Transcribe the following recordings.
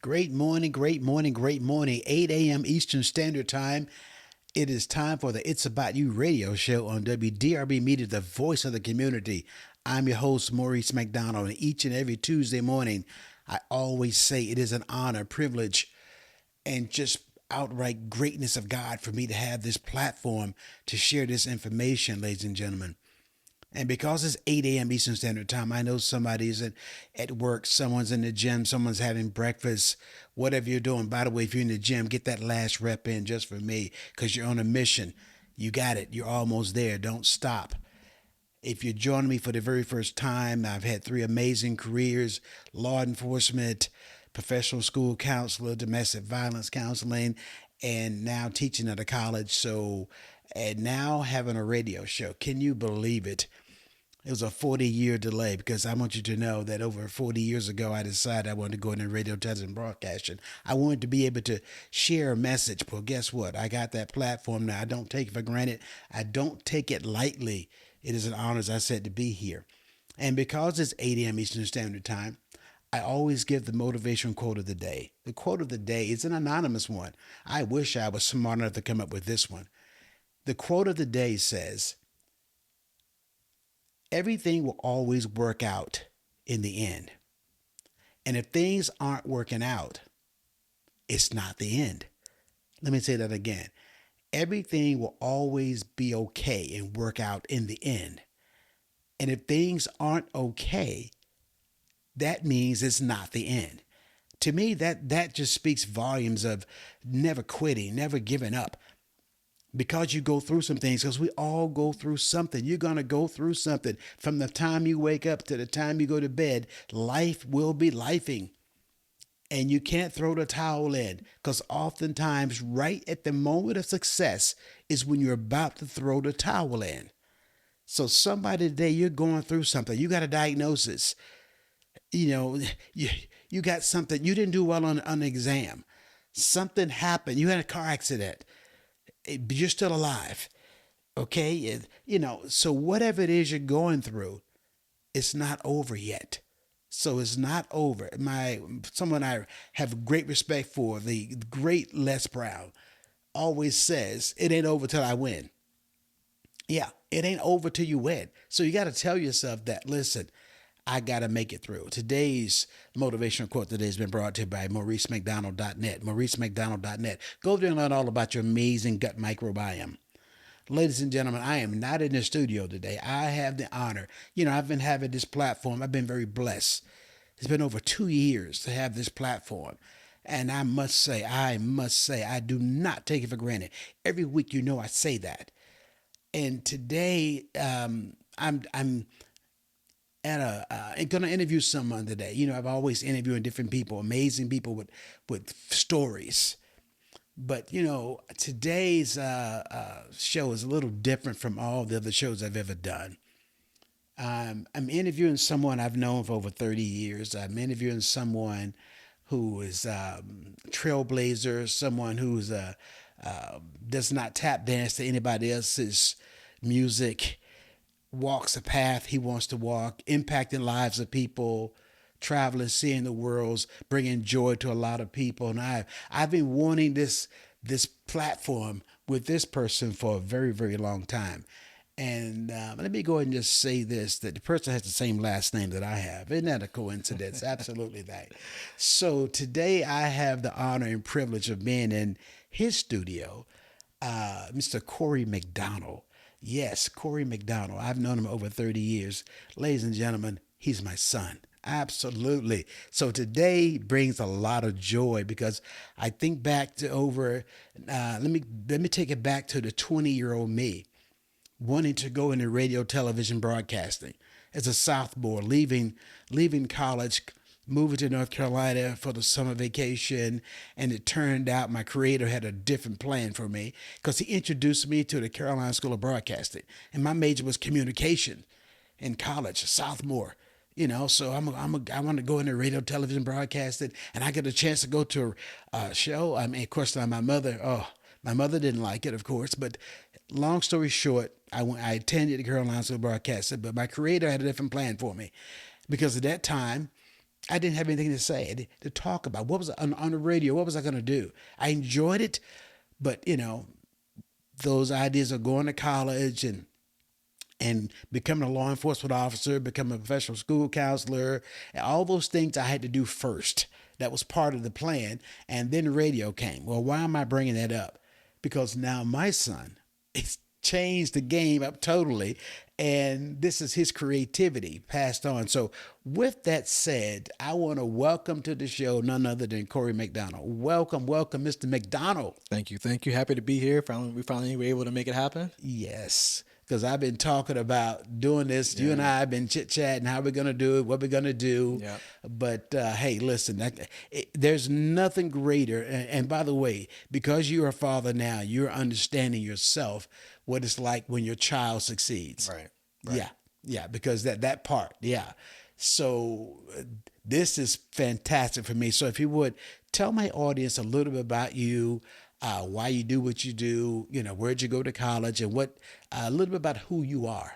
Great morning, great morning, great morning. 8 a.m. Eastern Standard Time. It is time for the It's About You radio show on WDRB Media, the voice of the community. I'm your host, Maurice McDonald, and each and every Tuesday morning, I always say it is an honor, privilege, and just outright greatness of God for me to have this platform to share this information, ladies and gentlemen. And because it's 8 a.m. Eastern Standard Time, I know somebody's at work, someone's in the gym, someone's having breakfast, whatever you're doing. By the way, if you're in the gym, get that last rep in just for me because you're on a mission. You got it. You're almost there. Don't stop. If you're joining me for the very first time, I've had three amazing careers: law enforcement, professional school counselor, domestic violence counseling, and now teaching at a college. And now having a radio show. Can you believe it? It was a 40-year delay because I want you to know that over 40 years ago, I decided I wanted to go into radio, television, broadcasting. I wanted to be able to share a message. Well, guess what? I got that platform now. I don't take it for granted. I don't take it lightly. It is an honor, as I said, to be here. And because it's 8 a.m. Eastern Standard Time, I always give the motivation quote of the day. The quote of the day is an anonymous one. I wish I was smart enough to come up with this one. The quote of the day says, everything will always work out in the end. And if things aren't working out, it's not the end. Let me say that again. Everything will always be okay and work out in the end. And if things aren't okay, that means it's not the end. To me, that just speaks volumes of never quitting, never giving up, because you go through some things, because we all go through something. You're going to go through something from the time you wake up to the time you go to bed. Life will be lifing, and you can't throw the towel in, because oftentimes right at the moment of success is when you're about to throw the towel in. So somebody today, you're going through something. You got a diagnosis. You know, you got something. You didn't do well on an exam. Something happened. You had a car accident. You're still alive. Okay. So whatever it is you're going through, it's not over yet. So it's not over. Someone I have great respect for, the great Les Brown, always says, it ain't over till I win. Yeah, it ain't over till you win. So you got to tell yourself that, listen, I got to make it through. Today's motivational quote today has been brought to you by MauriceMcDonald.net. MauriceMcDonald.net. Go there and learn all about your amazing gut microbiome. Ladies and gentlemen, I am not in the studio today. I have the honor. I've been having this platform. I've been very blessed. It's been over 2 years to have this platform. And I must say, I do not take it for granted. Every week, I say that. And today, I'm at going to interview someone today. I've always interviewing different people, amazing people with stories. But today's show is a little different from all the other shows I've ever done. I'm interviewing someone I've known for over 30 years. I'm interviewing someone who is trailblazer, someone who's does not tap dance to anybody else's music, walks a path he wants to walk, impacting lives of people, traveling, seeing the world, bringing joy to a lot of people. And I've been wanting this platform with this person for a very, very long time. And let me go ahead and just say this, that the person has the same last name that I have. Isn't that a coincidence? Absolutely that. So today I have the honor and privilege of being in his studio, Mr. Corey McDonald. Yes, Corey McDonald. I've known him over 30 years. Ladies and gentlemen, he's my son. Absolutely. So today brings a lot of joy because I think back to let me take it back to the 20-year-old me wanting to go into radio, television broadcasting as a sophomore, leaving college, moving to North Carolina for the summer vacation. And it turned out my creator had a different plan for me because he introduced me to the Carolina School of Broadcasting. And my major was communication in college, sophomore. So I want to go into radio, television broadcasting, and I get a chance to go to a show. I mean, of course, my mother didn't like it, of course, but long story short, I attended the Carolina School of Broadcasting, but my creator had a different plan for me because at that time, I didn't have anything to say, to talk about. What was on the radio? What was I going to do? I enjoyed it, but those ideas of going to college and becoming a law enforcement officer, becoming a professional school counselor, and all those things I had to do first. That was part of the plan. And then radio came. Well, why am I bringing that up? Because now my son, it's changed the game up totally. And this is his creativity passed on. So, with that said, I want to welcome to the show none other than Corey McDonald. Welcome, welcome, Mr. McDonald. Thank you. Thank you. Happy to be here. We finally were able to make it happen. Yes, because I've been talking about doing this. You and I have been chit-chatting how we're going to do it, what we're going to do. Yeah. But hey, listen, there's nothing greater. And by the way, because you're a father now, you're understanding yourself what it's like when your child succeeds. Right. Yeah, yeah, because that part, yeah. So this is fantastic for me. So if you would tell my audience a little bit about you, why you do what you do, where'd you go to college, and what a little bit about who you are.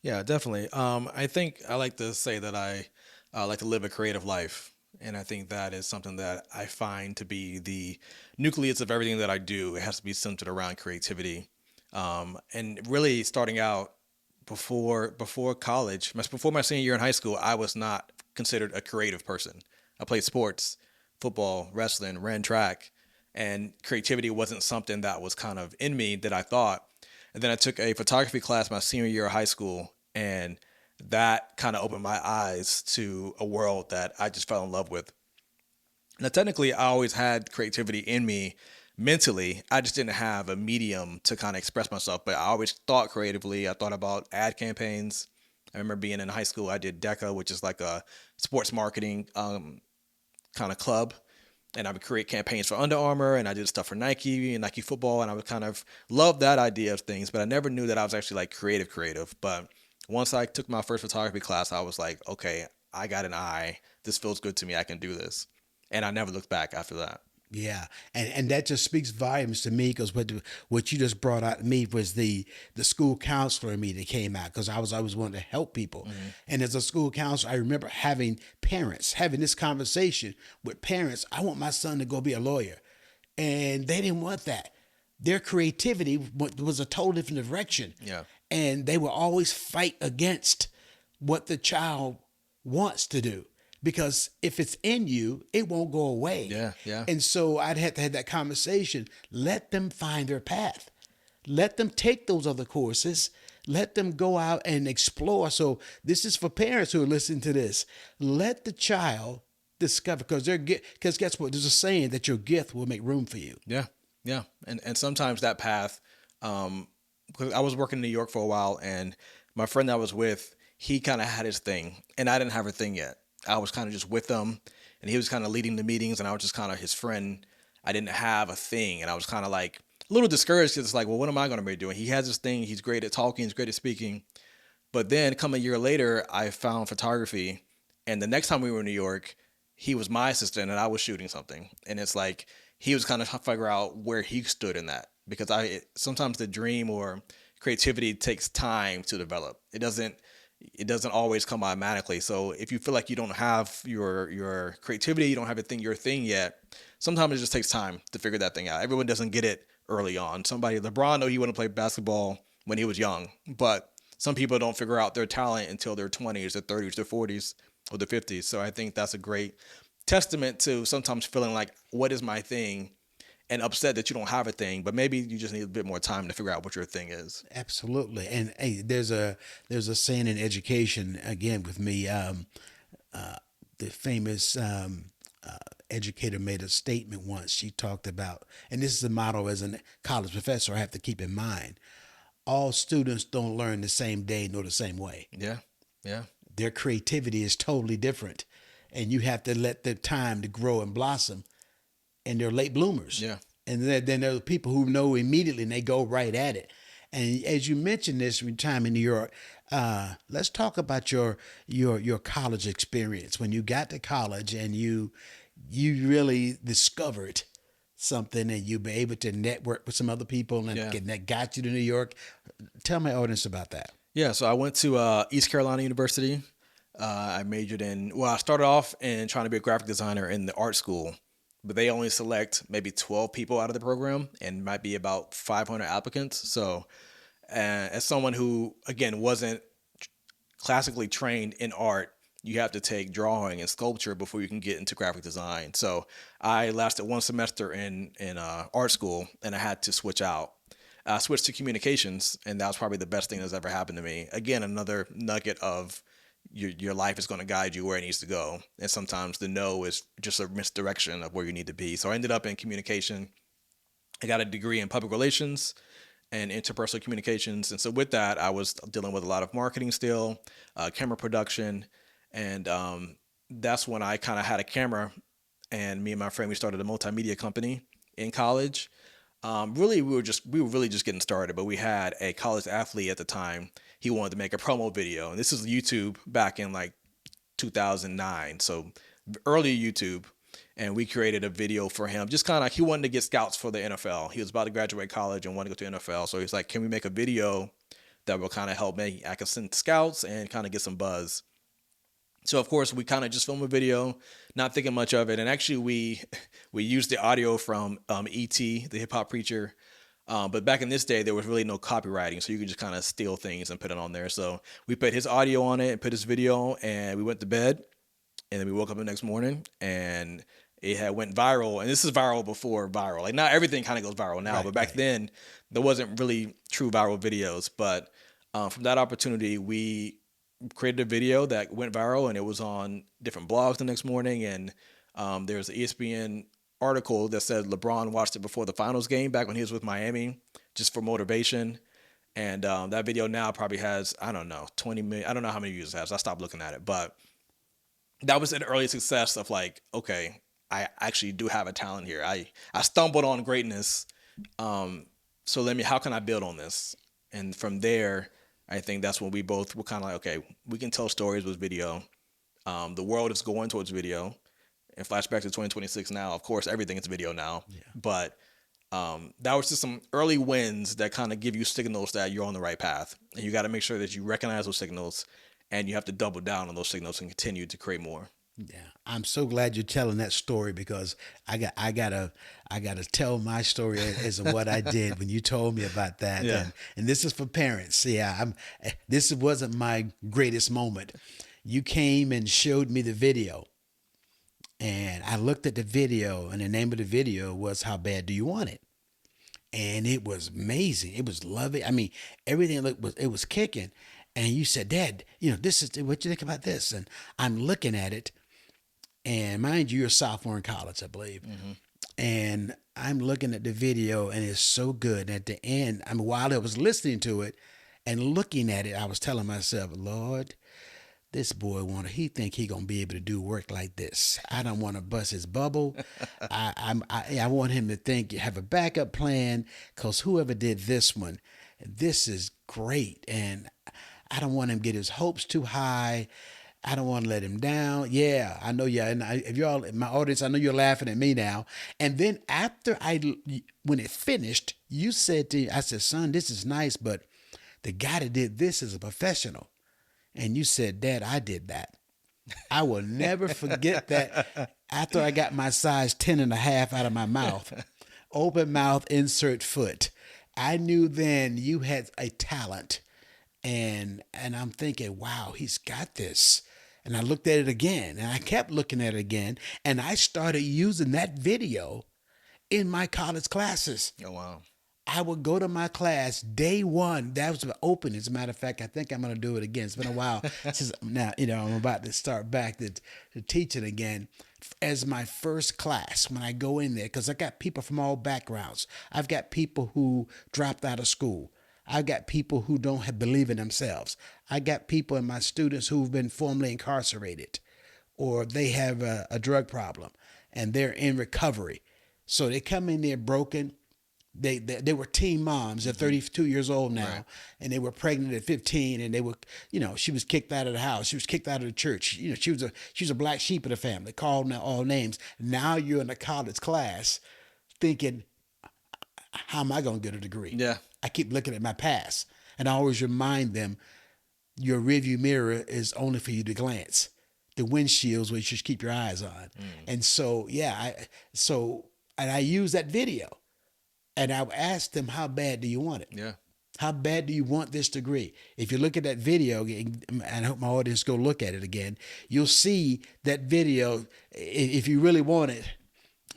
Yeah, definitely. I think I like to say that I like to live a creative life. And I think that is something that I find to be the nucleus of everything that I do. It has to be centered around creativity. And really starting out before college, before my senior year in high school, I was not considered a creative person. I played sports, football, wrestling, ran track, and creativity wasn't something that was kind of in me that I thought. And then I took a photography class my senior year of high school, and that kind of opened my eyes to a world that I just fell in love with. Now, technically, I always had creativity in me mentally. I just didn't have a medium to kind of express myself, but I always thought creatively. I thought about ad campaigns. I remember being in high school, I did DECA, which is like a sports marketing kind of club. And I would create campaigns for Under Armour, and I did stuff for Nike and Nike football. And I would kind of love that idea of things, but I never knew that I was actually like creative. But once I took my first photography class, I was like, okay, I got an eye. This feels good to me. I can do this. And I never looked back after that. Yeah, and that just speaks volumes to me because what you just brought out to me was the school counselor in me that came out because I was always wanting to help people, and as a school counselor, I remember having this conversation with parents. I want my son to go be a lawyer, and they didn't want that. Their creativity was a total different direction, Yeah. and they will always fight against what the child wants to do because if it's in you, it won't go away. Yeah, yeah. And so I'd have to have that conversation. Let them find their path. Let them take those other courses. Let them go out and explore. So this is for parents who are listening to this. Let the child discover because guess what? There's a saying that your gift will make room for you. Yeah. Yeah. And sometimes that path, because I was working in New York for a while, and my friend that I was with, he kind of had his thing, and I didn't have a thing yet. I was kind of just with him, and he was kind of leading the meetings, and I was just kind of his friend. I didn't have a thing, and I was kind of like a little discouraged because it's like, well, what am I going to be doing? He has this thing. He's great at talking. He's great at speaking. But then come a year later, I found photography, and the next time we were in New York, he was my assistant, and I was shooting something. And it's like he was kind of trying to figure out where he stood in that because sometimes the dream or creativity takes time to develop. It doesn't always come automatically. So if you feel like you don't have your creativity, you don't have your thing yet, sometimes it just takes time to figure that thing out. Everyone doesn't get it early on. LeBron, know he wanted to play basketball when he was young, but some people don't figure out their talent until their 20s, their 30s, their 40s, or their 50s. So I think that's a great testament to sometimes feeling like, what is my thing? And upset that you don't have a thing, but maybe you just need a bit more time to figure out what your thing is. Absolutely. And hey, there's a saying in education again with me. The famous educator made a statement once. She talked about, and this is a motto as a college professor I have to keep in mind. All students don't learn the same day nor the same way. Yeah, yeah. Their creativity is totally different, and you have to let the time to grow and blossom. And they're late bloomers. Yeah. And then there are people who know immediately and they go right at it. And as you mentioned this from your time in New York, let's talk about your college experience when you got to college and you really discovered something and you were able to network with some other people and that got you to New York. Tell my audience about that. Yeah, so I went to East Carolina University. I majored in, well, I started off in trying to be a graphic designer in the art school, but they only select maybe 12 people out of the program and might be about 500 applicants. So, as someone who, again, wasn't classically trained in art, you have to take drawing and sculpture before you can get into graphic design. So I lasted one semester in art school, and I had to switch out. I switched to communications, and that was probably the best thing that's ever happened to me. Again, another nugget of your life is going to guide you where it needs to go, and sometimes the no is just a misdirection of where you need to be. So I ended up in communication. I got a degree in public relations and interpersonal communications. And so with that, I was dealing with a lot of marketing still, camera production, and that's when I kind of had a camera. And me and my friend, we started a multimedia company in college. Really, we were really just getting started, but we had a college athlete at the time. He wanted to make a promo video, and this is YouTube back in like 2009, so early YouTube. And we created a video for him, just kind of like he wanted to get scouts for the NFL. He was about to graduate college and wanted to go to NFL, so he's like, "Can we make a video that will kind of help me? I can send scouts and kind of get some buzz." So of course we kind of just filmed a video, not thinking much of it, and actually we used the audio from E.T., the hip hop preacher. But back in this day, there was really no copywriting, so you could just kind of steal things and put it on there. So we put his audio on it and put his video, and we went to bed, and then we woke up the next morning, and it had went viral. And this is viral before viral. Like, not everything kind of goes viral now, Right, but back right. then there wasn't really true viral videos. But from that opportunity, we created a video that went viral, and it was on different blogs the next morning. And there's an ESPN article that said LeBron watched it before the finals game back when he was with Miami, just for motivation. And that video now probably has, I don't know, 20 million. I don't know how many views it has. I stopped looking at it. But that was an early success of like, okay, I actually do have a talent here. I stumbled on greatness. So how can I build on this? And from there, I think that's when we both were kind of like, okay, we can tell stories with video. The world is going towards video. And flashback to 2026 now, of course, everything is video now. Yeah. But that was just some early wins that kind of give you signals that you're on the right path. And you got to make sure that you recognize those signals, and you have to double down on those signals and continue to create more. Yeah, I'm so glad you're telling that story because I gotta tell my story as of what I did when you told me about that. Yeah. And this is for parents. Yeah, this wasn't my greatest moment. You came and showed me the video, and I looked at the video, and the name of the video was "How Bad Do You Want It?" And it was amazing. It was lovely. I mean, everything looked was it was kicking. And you said, "Dad, this is what you think about this?" And I'm looking at it, and mind you, you're a sophomore in college, I believe. And I'm looking at the video, and it's so good. And at the end, I mean, while I was listening to it and looking at it, I was telling myself, Lord, this boy he think he gonna be able to do work like this. I don't want to bust his bubble. I want him to think have a backup plan, cause whoever did this one, this is great, and I don't want him to get his hopes too high. I don't want to let him down. Yeah, I know. Yeah, and if y'all, my audience, I know you're laughing at me now. And then after when it finished, you said I said, son, this is nice, but the guy that did this is a professional. And you said, Dad, I did that. I will never forget that. After I got my size 10 and a half out of my mouth, open mouth, insert foot, I knew then you had a talent. And I'm thinking, wow, he's got this. And I looked at it again, and I kept looking at it again, and I started using that video in my college classes. Oh, wow. I would go to my class day one. That was open. As a matter of fact, I think I'm going to do it again. It's been a while since now, I'm about to start back to teaching again as my first class when I go in there, because I got people from all backgrounds. I've got people who dropped out of school. I've got people who don't believe in themselves. I got people in my students who've been formerly incarcerated, or they have a drug problem and they're in recovery. So they come in there broken. They were teen moms. They're 32 years old now, Right. and they were pregnant at 15, and they were, she was kicked out of the house. She was kicked out of the church. She was a black sheep of the family, called all names. Now you're in a college class thinking, how am I going to get a degree? Yeah. I keep looking at my past, and I always remind them, your rearview mirror is only for you to glance. The windshield's where you should keep your eyes on. And so, yeah, and I use that video, and I asked them, how bad do you want it? Yeah. How bad do you want this degree? If you look at that video, and I hope my audience go look at it again, you'll see that video. If you really want it,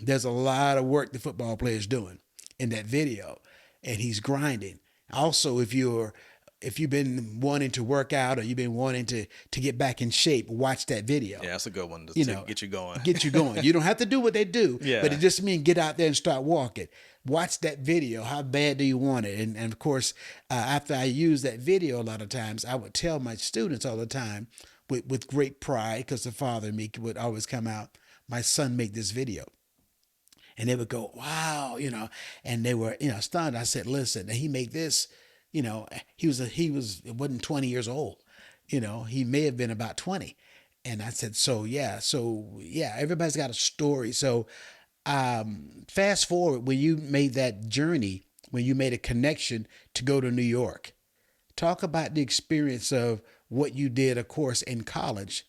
there's a lot of work the football player is doing in that video, and he's grinding. Also, if you've been wanting to work out or you've been wanting to get back in shape, watch that video. Yeah, that's a good one to get you going. Get you going. You don't have to do what they do, Yeah. but it just means get out there and start walking. Watch that video. How bad do you want it? And of course, after I use that video, a lot of times I would tell my students all the time with great pride, because the father in me would always come out, my son made this video. And they would go, wow, and they were, stunned. I said, listen, he made this, he it wasn't 20 years old, he may have been about 20. And I said, so yeah, everybody's got a story. So fast forward, when you made that journey, when you made a connection to go to New York, talk about the experience of what you did, of course, in college,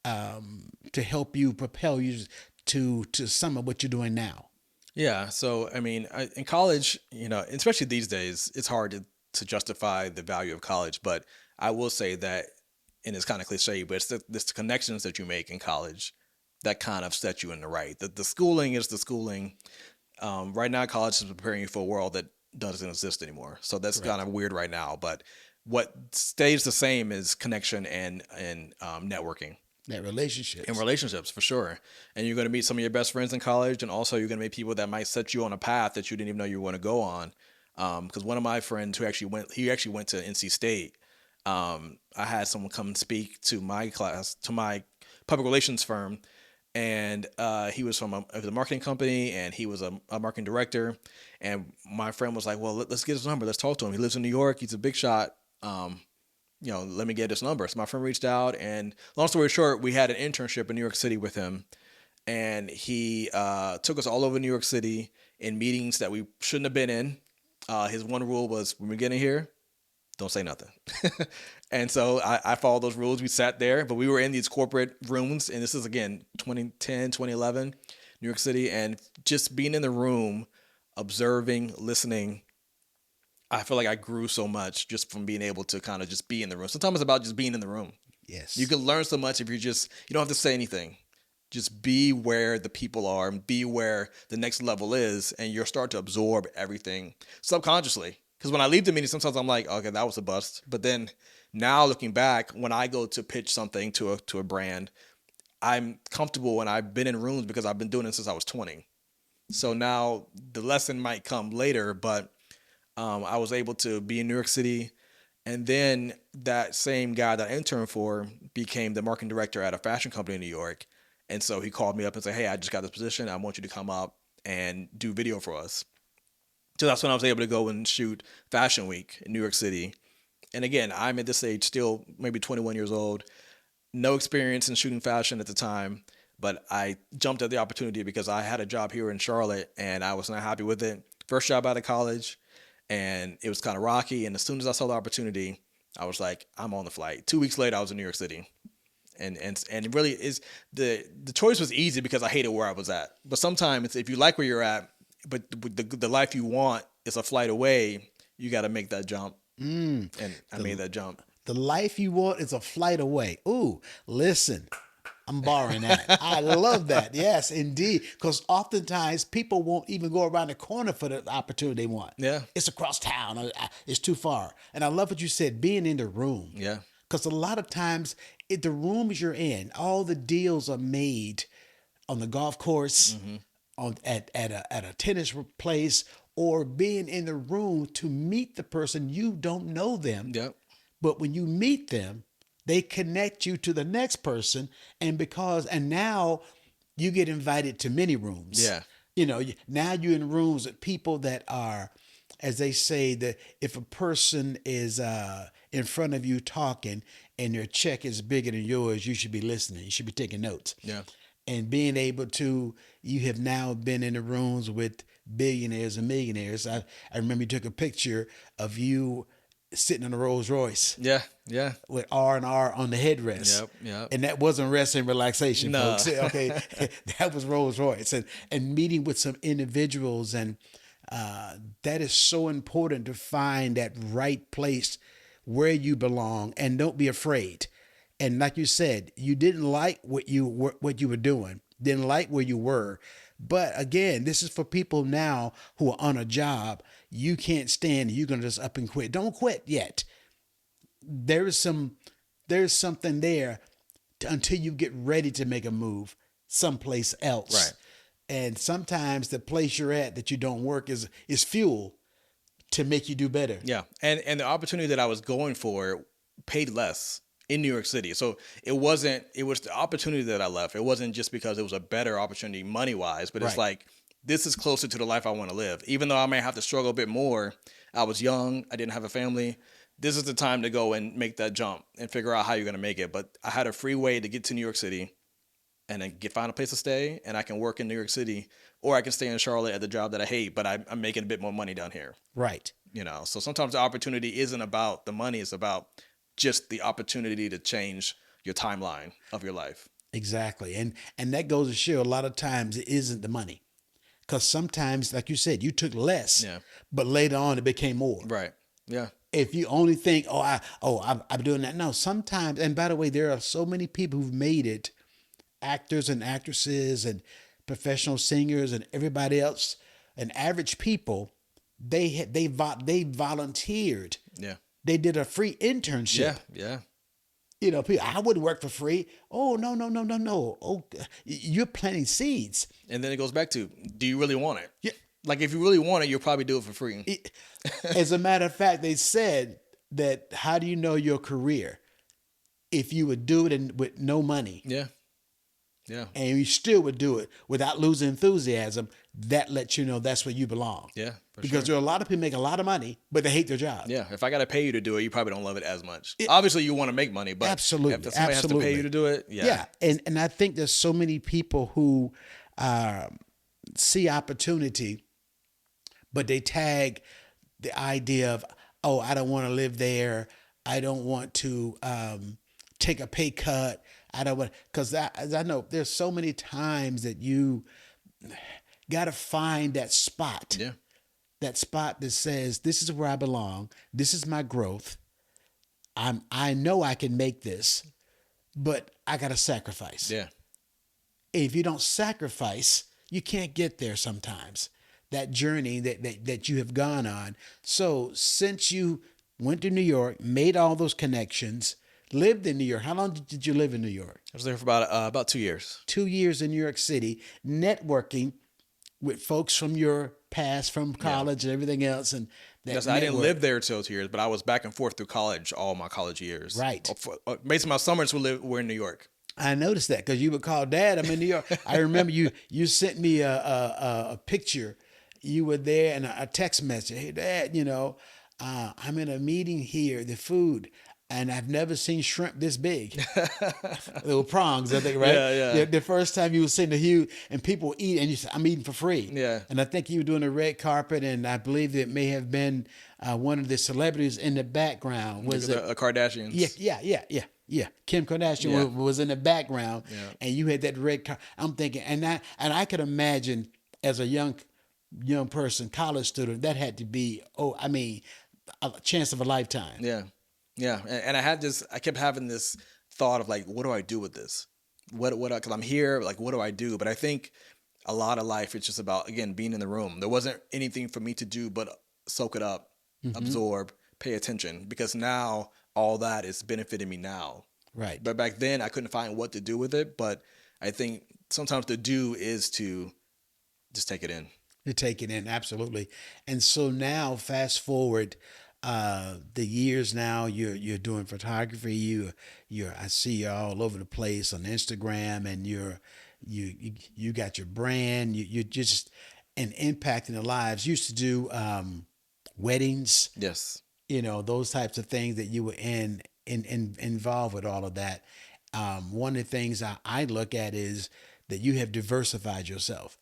to help you propel you to some of what you're doing now. Yeah. So, I mean, in college, especially these days, it's hard to justify the value of college. But I will say that, and it's kind of cliche, but it's the connections that you make in college that kind of set you in the right. The schooling is the schooling. Right now, college is preparing you for a world that doesn't exist anymore. So that's kind of weird right now. But what stays the same is connection and networking. That relationships. In relationships, for sure. And you're going to meet some of your best friends in college, and also you're going to meet people that might set you on a path that you didn't even know you want to go on. Because one of my friends who actually went to NC State. I had someone come speak to my class, to my public relations firm, and he was from a marketing company, and he was a marketing director. And my friend was like, well, let's get his number. Let's talk to him. He lives in New York. He's a big shot. Let me get his number. So my friend reached out, and long story short, we had an internship in New York City with him, and he took us all over New York City in meetings that we shouldn't have been in. His one rule was, when we get in here, don't say nothing. And so I followed those rules. We sat there, but we were in these corporate rooms, and this is, again, 2010, 2011, New York City, and just being in the room, observing, listening, I feel like I grew so much just from being able to kind of just be in the room. Sometimes it's about just being in the room. Yes. You can learn so much if you don't have to say anything. Just be where the people are and be where the next level is, and you'll start to absorb everything subconsciously. Because when I leave the meeting, sometimes I'm like, okay, that was a bust. But then now looking back, when I go to pitch something to a brand, I'm comfortable, and I've been in rooms because I've been doing it since I was 20. So now the lesson might come later, but I was able to be in New York City, and then that same guy that I interned for became the marketing director at a fashion company in New York. And so he called me up and said, hey, I just got this position. I want you to come up and do video for us. So that's when I was able to go and shoot Fashion Week in New York City. And again, I'm at this age still maybe 21 years old, no experience in shooting fashion at the time, but I jumped at the opportunity because I had a job here in Charlotte and I was not happy with it. First job out of college, and it was kind of rocky. And as soon as I saw the opportunity, I was like, I'm on the flight. 2 weeks later, I was in New York City. And it really is, the choice was easy because I hated where I was at. But sometimes if you like where you're at, but the life you want is a flight away, you got to make that jump. And I made that jump. The life you want is a flight away. Ooh, listen, I'm borrowing that. I love that. Yes, indeed. Because oftentimes people won't even go around the corner for the opportunity they want. Yeah. It's across town. It's too far. And I love what you said, being in the room. Yeah. Because a lot of times, the rooms you're in, all the deals are made on the golf course, at a tennis place, or being in the room to meet the person. You don't know them. Yep. But when you meet them, they connect you to the next person. And now you get invited to many rooms. Yeah. Now you're in rooms with people that are, as they say, that if a person is in front of you talking and their check is bigger than yours, you should be listening. You should be taking notes. Yeah. And being able to, you have now been in the rooms with billionaires and millionaires. I remember you took a picture of you sitting in a Rolls Royce Yeah. Yeah. with R&R on the headrest. Yep. Yep. And that wasn't rest and relaxation, No. folks. Okay, that was Rolls Royce, and meeting with some individuals, and that is so important to find that right place where you belong, and don't be afraid. And like you said, you didn't like what you were doing, didn't like where you were, but again, this is for people now who are on a job. You can't stand. You're gonna just up and quit. Don't quit yet. There is there's something there until you get ready to make a move someplace else. Right. And sometimes the place you're at that you don't work is fuel to make you do better. Yeah, and the opportunity that I was going for paid less in New York City. So it wasn't. It was the opportunity that I left. It wasn't just because it was a better opportunity money wise, but it's Right. like this is closer to the life I want to live. Even though I may have to struggle a bit more, I was young. I didn't have a family. This is the time to go and make that jump and figure out how you're gonna make it. But I had a free way to get to New York City and then find a place to stay, and I can work in New York City, or I can stay in Charlotte at the job that I hate, but I'm making a bit more money down here. Right. So sometimes the opportunity isn't about the money, it's about just the opportunity to change your timeline of your life. Exactly. And that goes to show a lot of times it isn't the money. Because sometimes, like you said, you took less, Yeah. but later on it became more. Right. Yeah. If you only think, I'm doing that. No, sometimes, and by the way, there are so many people who've made it, actors and actresses and professional singers and everybody else, and average people. They volunteered. Yeah. They did a free internship. Yeah. Yeah. You know, people, I wouldn't work for free. Oh, no, no, no, no, no. Oh, you're planting seeds. And then it goes back to, do you really want it? Yeah. Like if you really want it, you'll probably do it for free. As a matter of fact, they said that how do you know your career? If you would do it with no money Yeah. Yeah. and you still would do it without losing enthusiasm, that lets you know that's where you belong. Yeah. For Because sure. there are a lot of people make a lot of money, but they hate their job. Yeah. If I got to pay you to do it, you probably don't love it as much. Obviously, you want to make money, but Absolutely, if somebody has to absolutely. pay you to do it, yeah. Yeah. And I think there's so many people who see opportunity, but they tag the idea of, oh, I don't want to live there. I don't want to take a pay cut. I don't want, because as I know, there's so many times that you got to find that spot. Yeah. That spot that says, this is where I belong. This is my growth. I know I can make this, but I got to sacrifice. Yeah. If you don't sacrifice, you can't get there sometimes. That journey that you have gone on. So since you went to New York, made all those connections, lived in New York. How long did you live in New York? I was there for about 2 years. 2 years in New York City, networking with folks from your past, from college and everything else. And that Yes, I didn't network. live there till 2 years, but I was back and forth through college all my college years. Right. Basically, my summers were in New York. I noticed that because you would call, Dad, I'm in New York. I remember you sent me a picture. You were there and a text message. Hey, Dad, I'm in a meeting here, the food, and I've never seen shrimp this big. Little prongs, I think, right? Yeah, yeah. The first time you were sitting here and people eat, and you said, I'm eating for free. Yeah. And I think you were doing a red carpet, and I believe it may have been one of the celebrities in the background. Was it? The Kardashians. Yeah. Kim Kardashian Yeah. was in the background, Yeah. and you had that red car. I'm thinking, and I could imagine as a young person, college student, that had to be, a chance of a lifetime. Yeah. Yeah. And I kept having this thought of like, what do I do with this? Because I'm here, like, what do I do? But I think a lot of life, it's just about, again, being in the room. There wasn't anything for me to do but soak it up, absorb, pay attention, because now all that is benefiting me now. Right. But back then I couldn't find what to do with it. But I think sometimes the do is to just take it in. To take it in, absolutely. And so now, fast forward the years. Now you're doing photography. I see you all over the place on Instagram, and you got your brand. You're just and impacting the lives. You used to do weddings, Yes. those types of things that you were involved with all of that. One of the things I look at is that you have diversified yourself.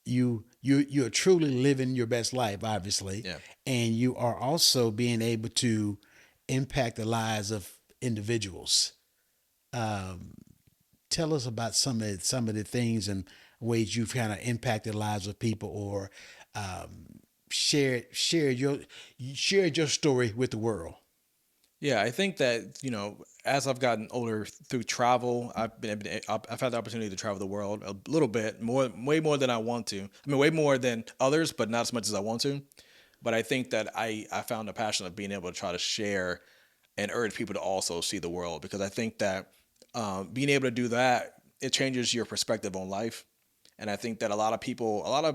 you're truly living your best life, obviously, Yeah. and you are also being able to impact the lives of individuals. Tell us about some of the things and ways you've kind of impacted the lives of people, or shared your story with the world. Yeah, I think that as I've gotten older through travel, I've had the opportunity to travel the world a little bit more, way more than I want to. I mean, way more than others, but not as much as I want to. But I think that I found a passion of being able to try to share and urge people to also see the world, because I think that being able to do that, it changes your perspective on life. And I think that a lot of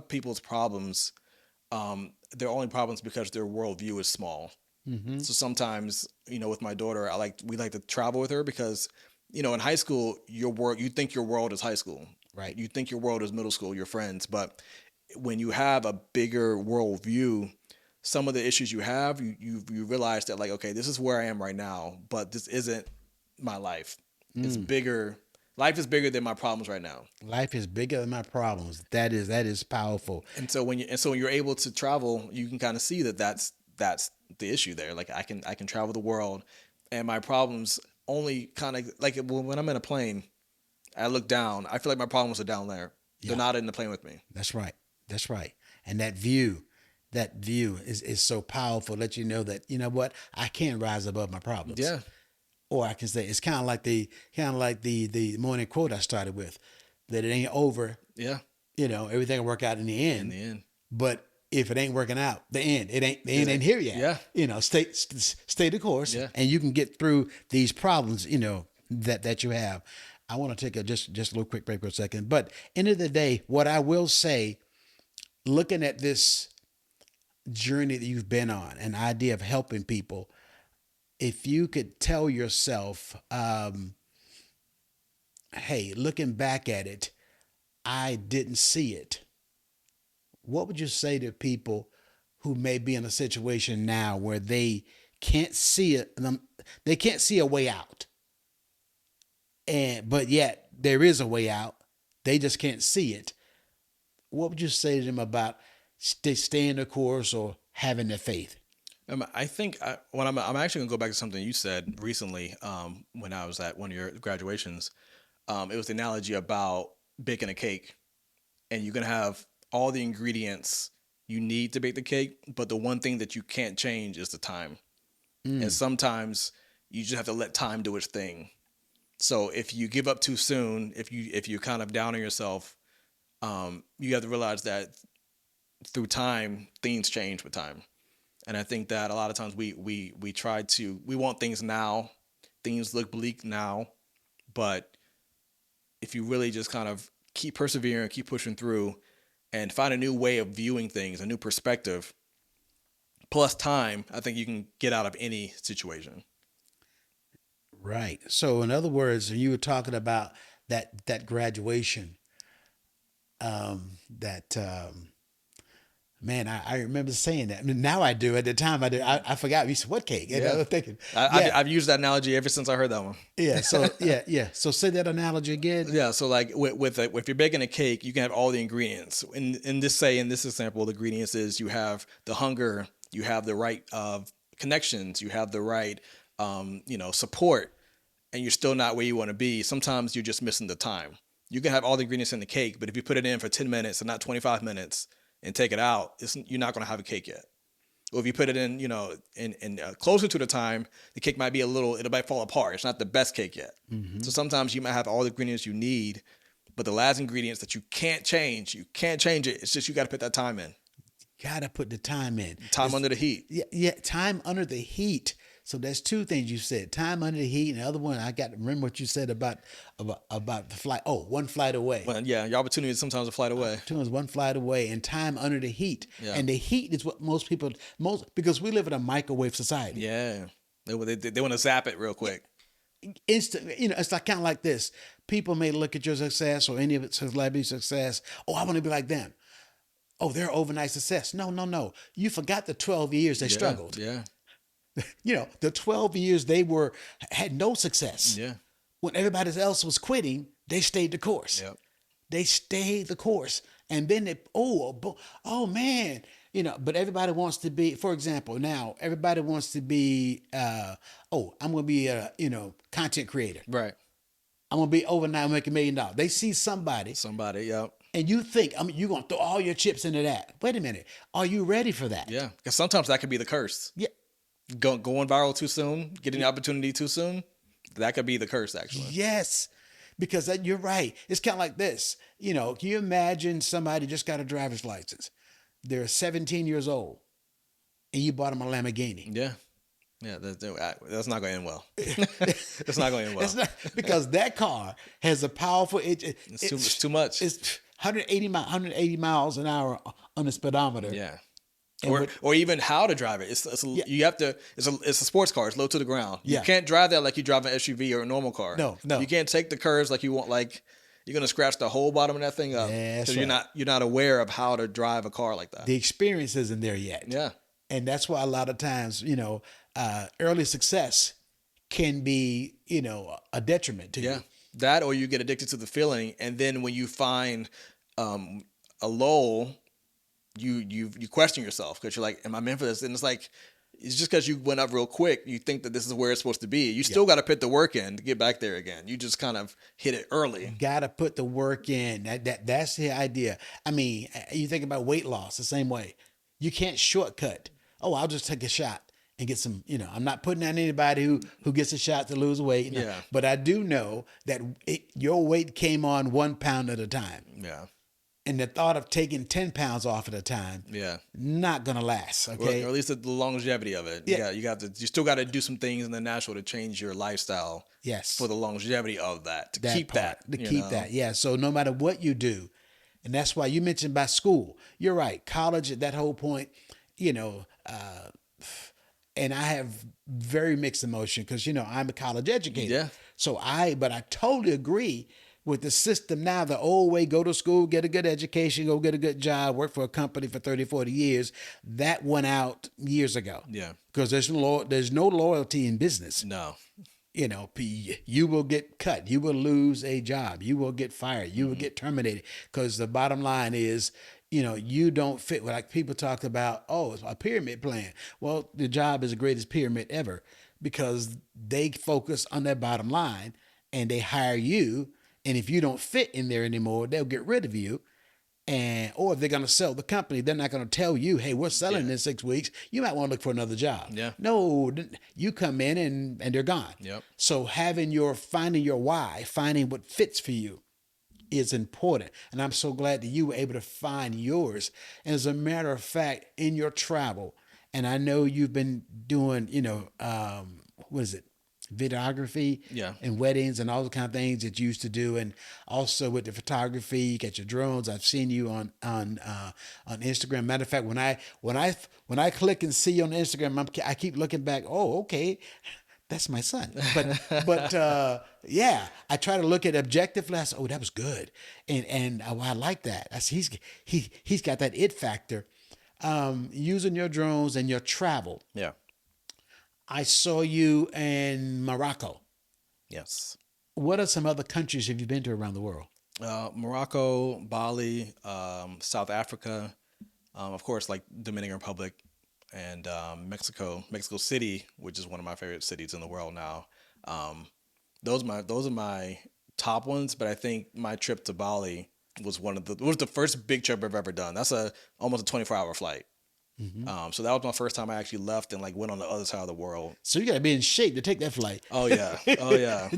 people's problems, they're only problems because their worldview is small. Mm-hmm. So sometimes, with my daughter, we like to travel with her because, in high school, you think your world is high school. Right. You think your world is middle school, your friends. But when you have a bigger world view, some of the issues you have, you realize that, like, okay, this is where I am right now, but this isn't my life. It's bigger. Life is bigger than my problems right now. Life is bigger than my problems. That is powerful. And so when you're able to travel, you can kind of see that that's the issue there. Like, I can travel the world, and my problems only kind of, like, when I'm in a plane, I look down. I feel like my problems are down there. They're Yeah. not in the plane with me. That's right. That's right. And that view is so powerful. Let you know that, you know what, I can rise above my problems. Yeah, Or I can say it's kind of like the morning quote I started with, that it ain't over. yeah. Everything will work out in the In end. the end, But if it ain't working out, the end ain't here yet. Yeah. Stay the course, Yeah. and you can get through these problems. That you have. I want to take just a little quick break for a second. But end of the day, what I will say, looking at this journey that you've been on, an idea of helping people, if you could tell yourself, hey, looking back at it, I didn't see it. What would you say to people who may be in a situation now where they can't see it, they can't see a way out, but yet there is a way out, they just can't see it? What would you say to them about staying the course or having the faith? I think when I'm actually gonna go back to something you said recently, when I was at one of your graduations. It was the analogy about baking a cake, and you can have all the ingredients you need to bake the cake, but the one thing that you can't change is the time. And sometimes you just have to let time do its thing. So if you give up too soon, if you kind of down on yourself, you have to realize that through time, things change with time. And I think that a lot of times we want things now, things look bleak now, but if you really just kind of keep persevering, keep pushing through, and find a new way of viewing things, a new perspective, plus time, I think you can get out of any situation. Right. So, in other words, you were talking about that graduation. That man, I remember saying that. I mean, now I do. At the time, I did. I forgot. You said what cake? And I Yeah. was thinking, I've, yeah, I've used that analogy ever since I heard that one. yeah. So yeah. So say that analogy again. Yeah, so like if you're baking a cake, you can have all the ingredients. In this example, the ingredients is you have the hunger, you have the right connections, you have the right support, and you're still not where you want to be. Sometimes you're just missing the time. You can have all the ingredients in the cake, but if you put it in for 10 minutes and not 25 minutes and take it out, you're not going to have a cake yet. Or if you put it in, closer to the time, the cake might be it might fall apart. It's not the best cake yet. Mm-hmm. So sometimes you might have all the ingredients you need, but the last ingredients that you can't change it. It's just you got to put that time in. Gotta put the time in. Time under the heat. Yeah. Time under the heat. So there's two things you said: time under the heat, and the other one I got to remember what you said about the flight. Oh, one flight away. Well, yeah, your opportunity is sometimes a flight away. Two is one flight away, and time under the heat. Yeah. And the heat is what most because we live in a microwave society. Yeah, they want to zap it real quick. Instant, it's like kind of like this. People may look at your success or any of its celebrity success. Oh, I want to be like them. Oh, they're overnight success. No. You forgot the 12 years they struggled. Yeah, The 12 years had no success. yeah, When everybody else was quitting, they stayed the course. yep. They stayed the course. And then oh man, but everybody wants to be, for example, now everybody wants to be, I'm going to be a, content creator. Right. I'm going to be overnight making $1 million. They see somebody Somebody. Yep. and you think, you're going to throw all your chips into that. Wait a minute. Are you ready for that? Yeah. Because sometimes that could be the curse. Yeah. Going viral too soon, getting the opportunity too soon, that could be the curse, actually. Yes. Because you're right. It's kind of like this. Can you imagine somebody just got a driver's license? They're 17 years old and you bought them a Lamborghini. Yeah. Yeah, that's not going to end well. It's not going to end well. It's not, because that car has a powerful. It's too much. It's 180 miles an hour on the speedometer. Yeah. And Or even how to drive it. You have to. It's a sports car. It's low to the ground. You can't drive that like you drive an SUV or a normal car. No. You can't take the curves like you want. Like you're gonna scratch the whole bottom of that thing up because you're not aware of how to drive a car like that. The experience isn't there yet. Yeah. And that's why a lot of times, early success can be, a detriment to you. That, or you get addicted to the feeling, and then when you find a lull, you question yourself because you're like, "Am I meant for this?" And it's like, it's just because you went up real quick, you think that this is where it's supposed to be. You still got to put the work in to get back there again. You just kind of hit it early. Got to put the work in. That's the idea. I mean, you think about weight loss the same way. You can't shortcut. Oh, I'll just take a shot and get some, I'm not putting down anybody who gets a shot to lose weight. Yeah. But I do know that your weight came on 1 pound at a time. Yeah. And the thought of taking 10 pounds off at a time, not going to last. Okay. Or at least the longevity of it. Yeah. You still got to do some things in the natural to change your lifestyle. Yes. For the longevity of that, to keep that. Yeah. So no matter what you do, and that's why you mentioned about school. You're right. College at that whole point, and I have very mixed emotion because, I'm a college educator. Yeah. But I totally agree with the system now, the old way, go to school, get a good education, go get a good job, work for a company for 30, 40 years. That went out years ago. Yeah. Because there's no loyalty in business. No. You will get cut. You will lose a job. You will get fired. You will get terminated. Because the bottom line is, you don't fit. Like people talk about, it's a pyramid plan. Well, the job is the greatest pyramid ever because they focus on their bottom line and they hire you. And if you don't fit in there anymore, they'll get rid of you. Or if they're going to sell the company, they're not going to tell you, hey, we're selling in 6 weeks. You might want to look for another job. Yeah. No, you come in and they're gone. Yep. So finding your why, finding what fits for you is important. And I'm so glad that you were able to find yours. And as a matter of fact, in your travel, and I know you've been doing, what is it? Videography and weddings and all the kind of things that you used to do, and also with the photography, you get your drones. I've seen you on Instagram. Matter of fact, when I click and see you on Instagram, I keep looking back. Oh, okay, that's my son. But I try to look at objectively. I say, oh, that was good, and I like that. I see he's got that it factor. Using your drones and your travel. Yeah. I saw you in Morocco. Yes. What are some other countries have you been to around the world? Morocco, Bali, South Africa, of course, like Dominican Republic, and Mexico City, which is one of my favorite cities in the world now. Those are my top ones. But I think my trip to Bali was the first big trip I've ever done. That's almost a 24-hour flight. Mm-hmm. So that was my first time I actually left and went on the other side of the world. So you got to be in shape to take that flight. Oh yeah. Yeah.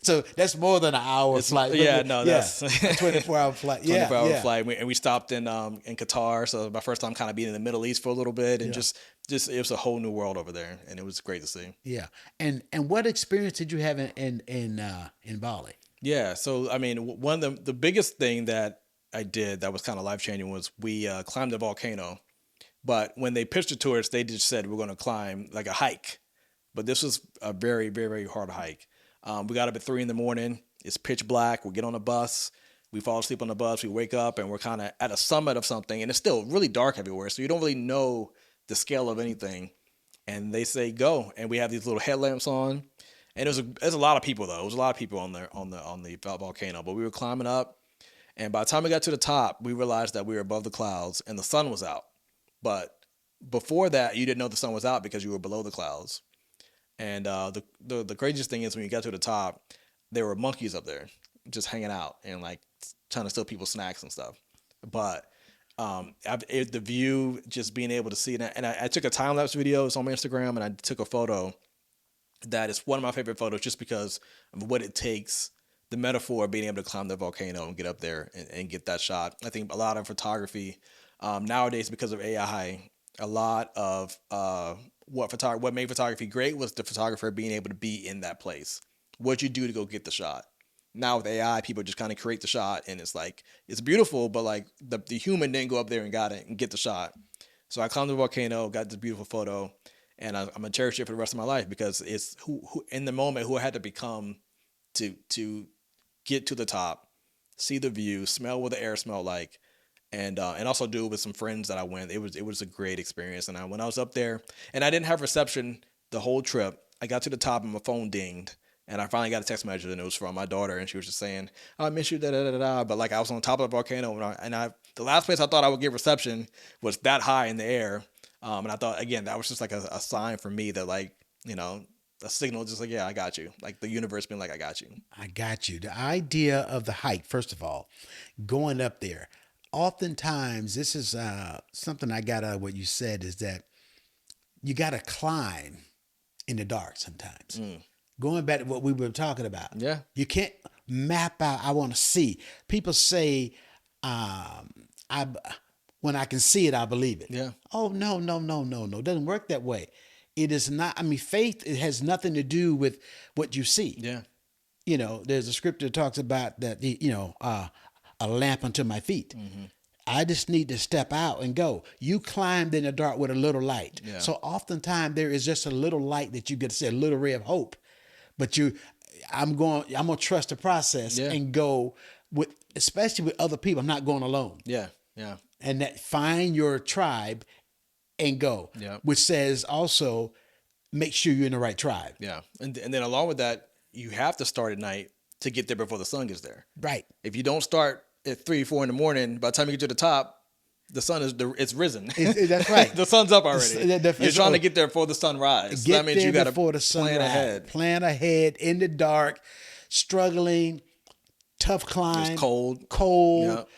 So that's more than an hour flight. That's a 24-hour flight. 24-hour flight. And we stopped in Qatar. So my first time kind of being in the Middle East for a little bit, and just it was a whole new world over there, and it was great to see. Yeah. And what experience did you have in Bali? Yeah. So I mean, one of the biggest thing that I did that was kind of life changing was we climbed a volcano. But when they pitched it to us, they just said we're going to climb like a hike. But this was a very, very, very hard hike. We got up at 3 a.m. It's pitch black. We get on a bus. We fall asleep on the bus. We wake up and we're kind of at a summit of something. And it's still really dark everywhere. So you don't really know the scale of anything. And they say, go. And we have these little headlamps on. And there's a lot of people, though. It was a lot of people on the volcano. But we were climbing up. And by the time we got to the top, we realized that we were above the clouds and the sun was out. But before that, you didn't know the sun was out because you were below the clouds. And the craziest thing is when you got to the top, there were monkeys up there just hanging out and like trying to steal people's snacks and stuff. But the view, just being able to see that, and I took a time lapse video. It's on my Instagram, and I took a photo that is one of my favorite photos just because of what it takes. The metaphor of being able to climb the volcano and get up there and get that shot. I think a lot of photography nowadays, because of AI, a lot of what made photography great was the photographer being able to be in that place. What you do to go get the shot. Now with AI, people just kind of create the shot, and it's like it's beautiful, but like the human didn't go up there and got it and get the shot. So I climbed the volcano, got this beautiful photo, and I'm gonna cherish it for the rest of my life because it's who in the moment who I had to become to get to the top, see the view, smell what the air smelled like, and also do it with some friends that I went. It was a great experience. And when I was up there, and I didn't have reception the whole trip. I got to the top and my phone dinged, and I finally got a text message, and it was from my daughter, and she was just saying, "Oh, I miss you, da da da da." But like I was on top of the volcano, and the last place I thought I would get reception was that high in the air, and I thought again that was just like a sign for me that like a signal, just like, yeah, I got you. Like the universe being like, I got you. I got you. The idea of the hike, first of all, going up there. Oftentimes, this is something I got out of what you said is that you got to climb in the dark sometimes. Going back to what we were talking about. Yeah. You can't map out, I want to see. People say, I when I can see it, I believe it. Yeah. Oh, no. It doesn't work that way. It is not, faith, it has nothing to do with what you see. Yeah. There's a scripture that talks about that, a lamp unto my feet. Mm-hmm. I just need to step out and go. You climbed in the dark with a little light. Yeah. So oftentimes there is just a little light that you get to see, a little ray of hope. But I'm going to trust the process and go especially with other people. I'm not going alone. Yeah. Yeah. And that find your tribe and go, which says also make sure you're in the right tribe. Yeah. And then along with that, you have to start at night to get there before the sun gets there. Right. If you don't start at 3, 4 in the morning, by the time you get to the top, the sun it's risen. That's right. The sun's up already. You're trying to get there before the sun rises. Get that means there you got to before the sun plan ahead. Plan ahead in the dark, struggling, tough climb. It's cold. Yep.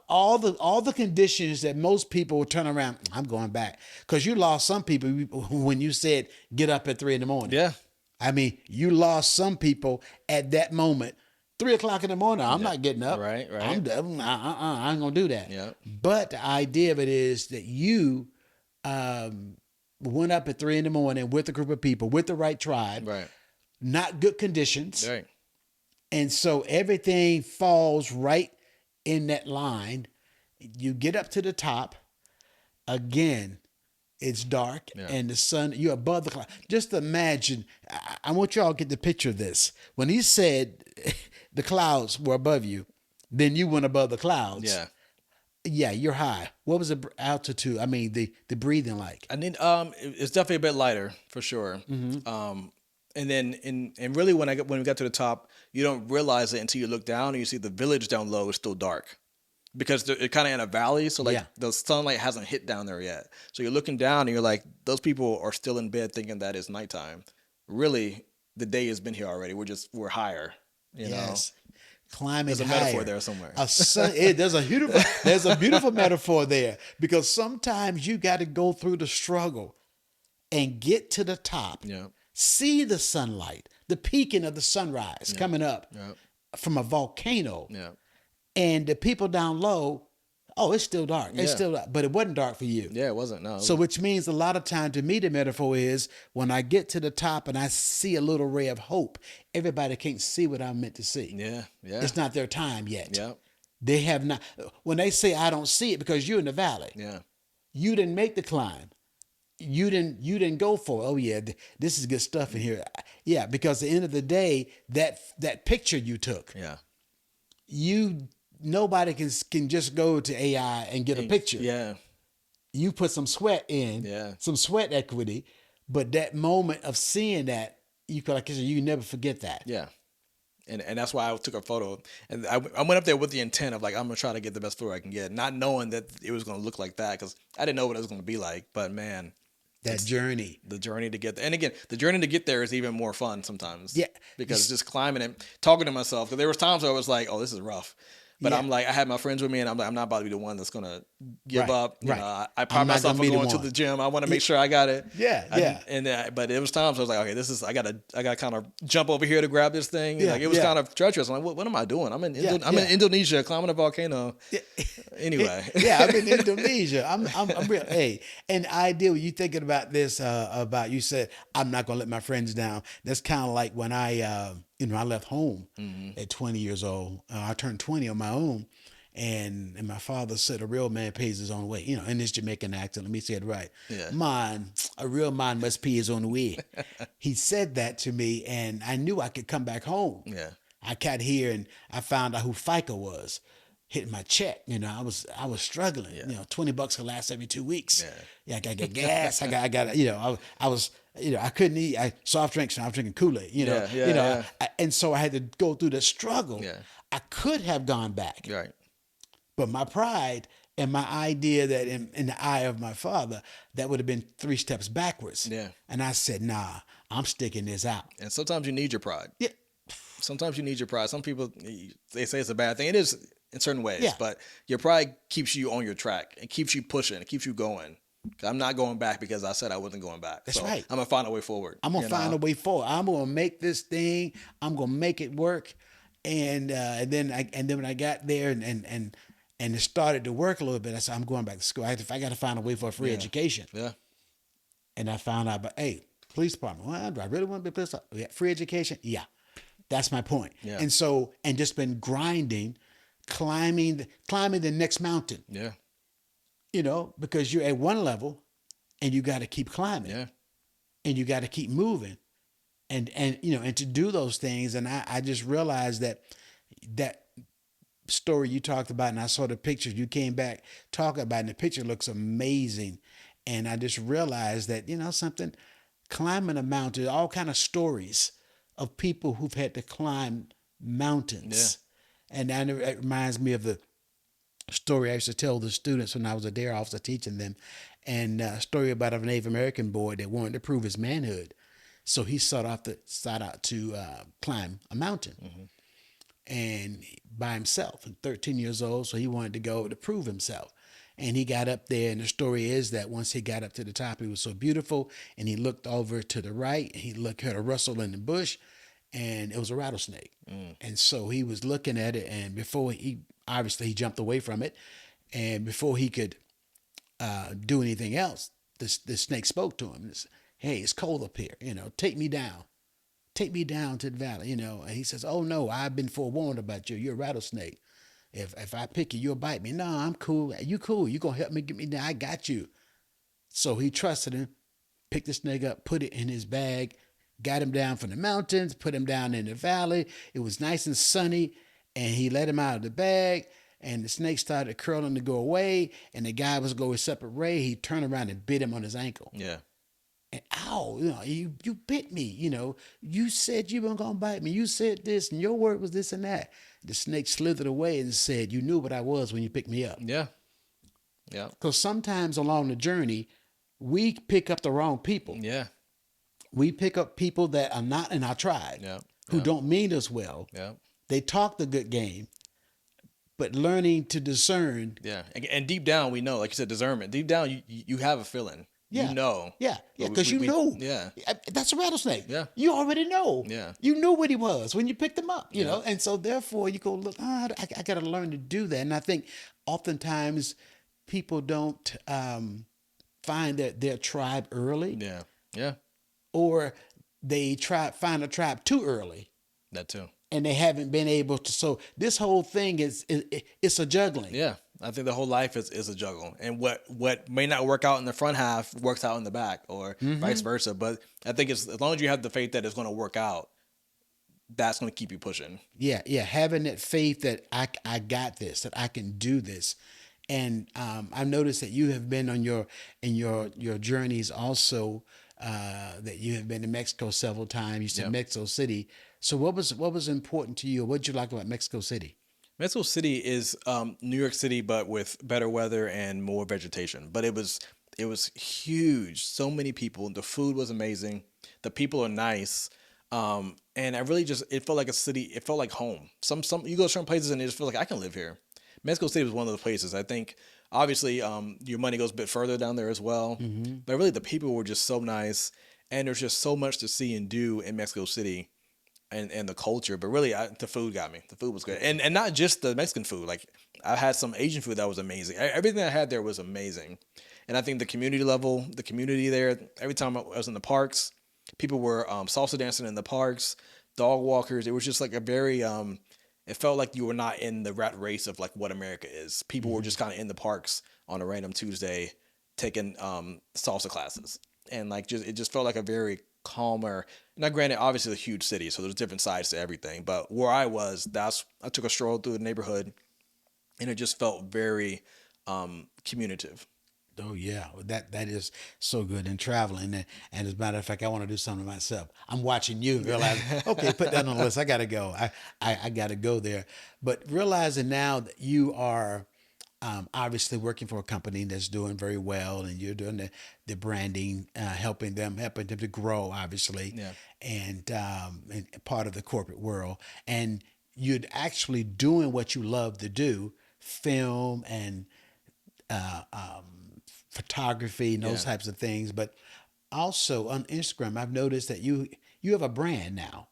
All the conditions that most people would turn around. I'm going back because you lost some people when you said get up at 3 a.m. Yeah. I mean, you lost some people at that moment. 3 o'clock in the morning. I'm not getting up. Right. I ain't gonna do that. Yeah. But the idea of it is that you went up at 3 a.m. with a group of people with the right tribe. Right. Not good conditions. Right. And so everything falls right in that line. You get up to the top. Again, it's dark and the sun, you're above the cloud. Just imagine, I want y'all to get the picture of this. When he said the clouds were above you, then you went above the clouds. Yeah. Yeah, you're high. What was the altitude? I mean, the breathing like? I need it's definitely a bit lighter for sure. Mm-hmm. And then and really when we got to the top, you don't realize it until you look down and you see the village down low is still dark. Because it's kind of in a valley, so like the sunlight hasn't hit down there yet. So you're looking down and you're like, those people are still in bed thinking that it's nighttime. Really, the day has been here already. We're higher. You know, climbing. There's a higher. metaphor there somewhere. There's a beautiful metaphor there because sometimes you got to go through the struggle and get to the top. Yeah. See the sunlight, the peaking of the sunrise coming up from a volcano. Yeah. And the people down low, it's still dark. It's still dark, but it wasn't dark for you. Yeah, it wasn't. No. So which means a lot of time to me, the metaphor is when I get to the top and I see a little ray of hope, everybody can't see what I'm meant to see. Yeah. Yeah. It's not their time yet. Yeah. They have not. When they say, I don't see it because you're in the valley. Yeah. You didn't make the climb. You didn't go for it. Oh yeah, this is good stuff in here. Yeah, because at the end of the day, that picture you took. Yeah. Nobody can just go to AI and get a picture. Yeah. You put some sweat in, some sweat equity, but that moment of seeing that, like I said, you never forget that. Yeah. And that's why I took a photo. And I went up there with the intent of like, I'm going to try to get the best photo I can get, not knowing that it was going to look like that because I didn't know what it was going to be like. But man, That journey. the journey to get there. And again, the journey to get there is even more fun sometimes. Yeah. Because just climbing and talking to myself. Because there was times where I was like, oh, this is rough. But Yeah. I'm like, I had my friends with me, and I'm like, I'm not about to be the one that's gonna give Right, up. You right. know, I I'm pride not myself gonna on be the going to one. the gym. I want to make sure I got it. Yeah. But it was times I was like, okay, this is I gotta kind of jump over here to grab this thing. And Yeah, like it was yeah. kind of treacherous. I'm like, what am I doing? I'm in Yeah, I'm in yeah. Indonesia climbing a volcano. Yeah. Anyway, Yeah, I'm in Indonesia. I'm real. Hey, and ideal. You thinking about this? About you said I'm not gonna let my friends down. That's kind of like when I I left home at 20 years old. I turned 20 on my own, and my father said a real man pays his own way. In this Jamaican accent. Let me say it right. Yeah. Man, a real man must pay his own way. He said that to me, and I knew I could come back home. yeah, I got here and I found out who FICA was. Hitting my check, I was struggling. $20 could last every 2 weeks. Yeah, I got to get gas. I got. I was. I couldn't eat. Soft drinks. I'm drinking Kool-Aid. Yeah. And so I had to go through the struggle. Yeah. I could have gone back, right. but my pride and my idea that in the eye of my father, that would have been 3 steps backwards. Yeah. And I said, nah, I'm sticking this out. And sometimes you need your pride. Yeah. Sometimes you need your pride. Some people they say it's a bad thing. It is in certain ways, Yeah. but your pride keeps you on your track. It keeps you pushing. It keeps you going. I'm not going back because I said I wasn't going back. That's so right. I'm gonna find a way forward. I'm gonna find a way forward. I'm gonna make this thing. I'm gonna make it work. And then when I got there and it started to work a little bit, I said I'm going back to school. I got to find a way for a free education. Yeah. And I found out, but hey, police department. Well, do I really want to be a police officer? Yeah, free education? Yeah, that's my point. Yeah. And so just been grinding, climbing the next mountain. Yeah. Because you're at one level, and you got to keep climbing. Yeah. And you got to keep moving, and to do those things. And I just realized that story you talked about, and I saw the pictures you came back talking about, and the picture looks amazing. And I just realized that something, climbing a mountain, all kind of stories of people who've had to climb mountains. Yeah. And then it reminds me of the story I used to tell the students when I was a dare officer teaching them, and a story about a Native American boy that wanted to prove his manhood. So he sought out to climb a mountain, and by himself, and 13 years old. So he wanted to go to prove himself. And he got up there, and the story is that once he got up to the top, it was so beautiful, and he looked over to the right, and he heard a rustle in the bush, and it was a rattlesnake. And so he was looking at it, and before he jumped away from it, and before he could do anything else, the snake spoke to him and said, hey, it's cold up here, take me down to the valley, and he says, oh no, I've been forewarned about you, you're a rattlesnake. If I pick you, you'll bite me. No, I'm cool. You cool. You gonna help me get me down. I got you. So he trusted him, picked the snake up, put it in his bag, got him down from the mountains, put him down in the valley. It was nice and sunny, and he let him out of the bag, and the snake started curling to go away, and the guy was going his separate way. He turned around and bit him on his ankle. Yeah. And ow, you bit me, you said you weren't gonna bite me. You said this, and your word was this and that. The snake slithered away and said, you knew what I was when you picked me up. Yeah. Yeah. Because sometimes along the journey, we pick up the wrong people. Yeah. We pick up people that are not in our tribe, Yeah. who don't mean us well. Yeah. They talk the good game, but learning to discern. Yeah. And deep down, we know, like you said, discernment. Deep down, you have a feeling. Yeah. You know. Yeah, But because you know. Yeah. That's a rattlesnake. Yeah. You already know. Yeah. You knew what he was when you picked him up, you Yeah. know? And so therefore you go, look, I got to learn to do that. And I think oftentimes people don't find their tribe early, Yeah. Yeah. or they find a tribe too early, That too. and they haven't been able to. So this whole thing it's a juggling. Yeah. I think the whole life is a juggle. And what may not work out in the front half works out in the back, or vice versa. But I think as long as you have the faith that it's going to work out, that's going to keep you pushing. Yeah, having that faith that I got this, that I can do this. And I've noticed that you have been on your journeys also, that you have been to Mexico several times. You said Yep. Mexico City So what was important to you? What did you like about Mexico City? Mexico City is New York City, but with better weather and more vegetation. But it was huge. So many people. The food was amazing. The people are nice. And I really just it felt like a city. It felt like home. Some you go to certain places and it just feels like I can live here. Mexico City was one of those places. I think obviously your money goes a bit further down there as well. Mm-hmm. But really the people were just so nice, and there's just so much to see and do in Mexico City and the culture, but really the food got me. The food was good, and not just the Mexican food. Like I had some Asian food that was amazing. Everything I had there was amazing, and I think the community level, the community there. Every time I was in the parks, people were salsa dancing in the parks, dog walkers. It was just like a very it felt like you were not in the rat race of like what America is. People were Mm-hmm. just kind of in the parks on a random Tuesday taking salsa classes, and like just it just felt like a very calmer. Now, granted, obviously, it's a huge city, so there's different sides to everything. But where I was, I took a stroll through the neighborhood, and it just felt very communicative. Oh yeah, well, that is so good in traveling. And as a matter of fact, I want to do something myself. I'm watching you and realize, okay, put that on the list. I got to go. I got to go there. But realizing now that you are obviously working for a company that's doing very well, and you're doing the branding, helping them to grow, obviously, Yeah, and part of the corporate world, and you're actually doing what you love to do, film and photography and those yeah. types of things. But also on Instagram, I've noticed that you have a brand now.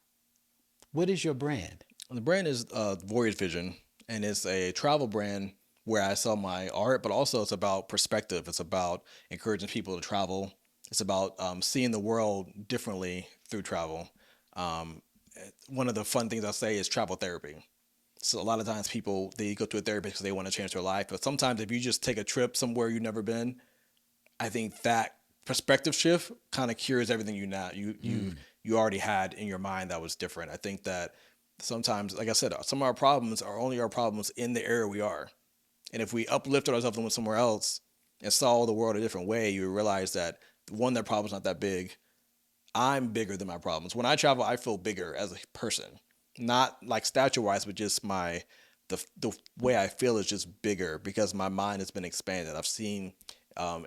What is your brand? The brand is Voyage Vision, and it's a travel brand where I sell my art, but also it's about perspective. It's about encouraging people to travel. It's about seeing the world differently through travel. Um, One of the fun things I say is travel therapy. So a lot of times people they go to a therapist because they want to change their life, but sometimes if you just take a trip somewhere you've never been, I think that perspective shift kind of cures everything you already had in your mind that was different. I think that sometimes, like I said, some of our problems are only our problems in the area we are, and if we uplifted ourselves and went somewhere else and saw the world a different way, you realize that one, their problem's not that big. I'm bigger than my problems. When I travel, I feel bigger as a person, not like stature wise, but just the way I feel is just bigger because my mind has been expanded. I've seen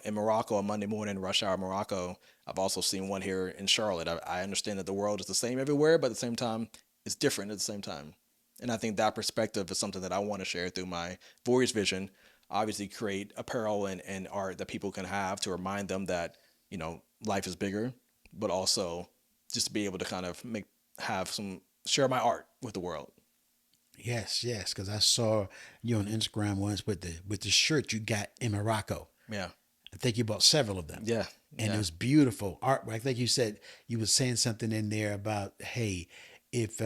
in Morocco on Monday morning, rush hour Morocco. I've also seen one here in Charlotte. I understand that the world is the same everywhere, but at the same time, it's different at the same time. And I think that perspective is something that I want to share through my Voyage Vision. Obviously, create apparel and art that people can have to remind them that life is bigger, but also just to be able to kind of have some share my art with the world. Yes, yes, because I saw you on Instagram once with the shirt you got in Morocco. Yeah, I think you bought several of them, yeah, and it yeah, was beautiful art. I think you said you were saying something in there about, hey, if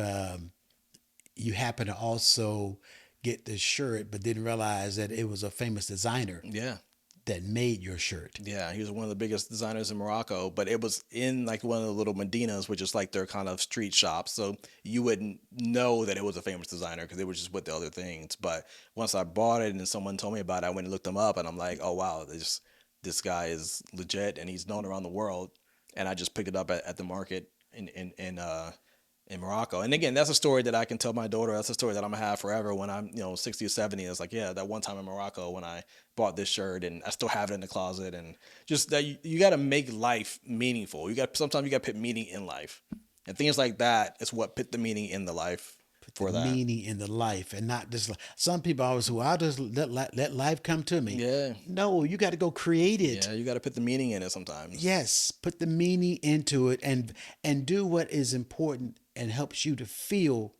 you happen to also get this shirt, but didn't realize that it was a famous designer yeah. that made your shirt. Yeah, he was one of the biggest designers in Morocco, but it was in like one of the little Medinas, which is like their kind of street shops. So you wouldn't know that it was a famous designer because it was just with the other things. But once I bought it and someone told me about it, I went and looked them up, and I'm like, oh wow, this guy is legit and he's known around the world. And I just picked it up at the market in Morocco. And again, that's a story that I can tell my daughter. That's a story that I'm gonna have forever when I'm 60 or 70. It's like, yeah, that one time in Morocco when I bought this shirt and I still have it in the closet. And just that you got to make life meaningful. Sometimes you got to put meaning in life, and things like that is what put the meaning in the life The for that. meaning in the life, and not just some people always, well, I'll just let life come to me. Yeah, No, you got to go create it. yeah, you got to put the meaning in it sometimes. Yes, put the meaning into it, and do what is important and helps you to feel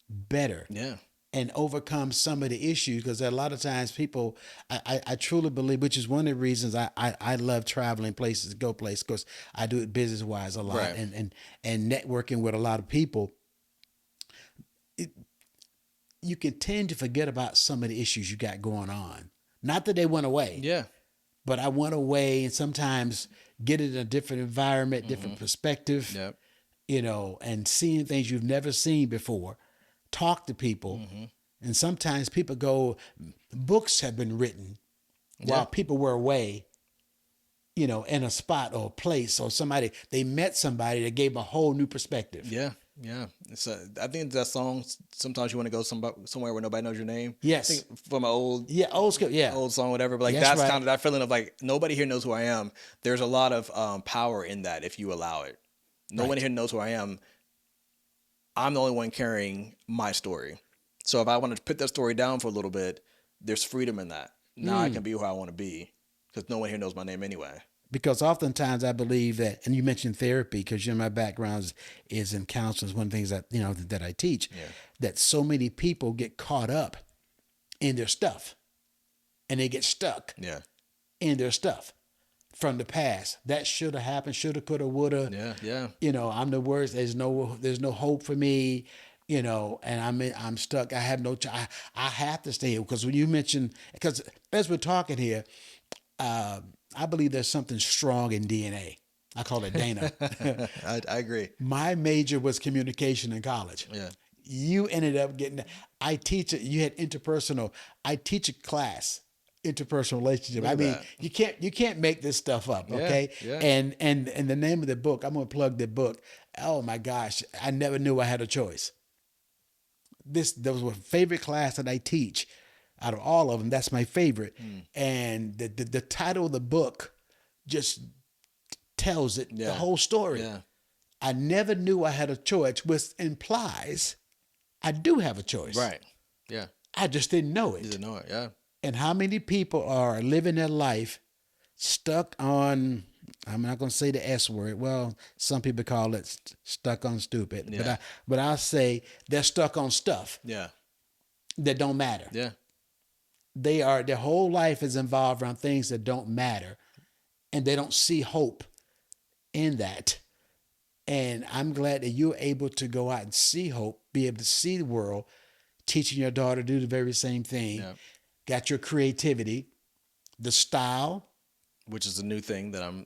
better Yeah, and overcome some of the issues, because a lot of times people, I truly believe, which is one of the reasons I love traveling places, go places, because I do it business wise a lot, right. and networking with a lot of people. You can tend to forget about some of the issues you got going on. Not that they went away, Yeah, but I went away and sometimes get in a different environment, different perspective, yep, and seeing things you've never seen before. Talk to people. And sometimes people go, books have been written yeah, while people were away, in a spot or a place, or they met somebody that gave them a whole new perspective. yeah, Yeah, I think that song. Sometimes you want to go somewhere where nobody knows your name. I Yes. think from an Yeah, old school. Yeah. old song, whatever. But like Yes, that's kind right. of that feeling of like nobody here knows who I am. There's a lot of power in that if you allow it. No one Right. here knows who I am. I'm the only one carrying my story. So if I want to put that story down for a little bit, there's freedom in that. Now I can be who I want to be because no one here knows my name anyway. Because oftentimes I believe that, and you mentioned therapy, because my background is in counseling. Is one of the things that that I teach. Yeah. That so many people get caught up in their stuff, and they get stuck Yeah. in their stuff from the past. That should have happened. Shoulda, coulda, woulda. Yeah. Yeah. I'm the worst. There's no hope for me. And I'm stuck. I have no. I have to stay here because when you mentioned, because as we're talking here, I believe there's something strong in DNA. I call it Dana. I agree. My major was communication in college. Yeah. You ended up getting. I teach it. You had interpersonal. I teach a class, interpersonal relationship. Look I at mean, that. you can't make this stuff up. Yeah, Okay. yeah. And the name of the book. I'm gonna plug the book. Oh my gosh! I never knew I had a choice. That was my favorite class that I teach. Out of all of them, that's my favorite. And the title of the book just tells it the Yeah. whole story. Yeah. I never knew I had a choice, which implies I do have a choice. Right. Yeah. I just didn't know You it. didn't know it. Yeah. And how many people are living their life stuck on, I'm not going to say the S word. Well, some people call it stuck on stupid. Yeah. But I'll say they're stuck on stuff Yeah. that don't matter. Yeah. Their whole life is involved around things that don't matter, and they don't see hope in that. And I'm glad that you're able to go out and see hope, be able to see the world, teaching your daughter to do the very same thing. Yeah. Got your creativity, the style. Which is a new thing that I'm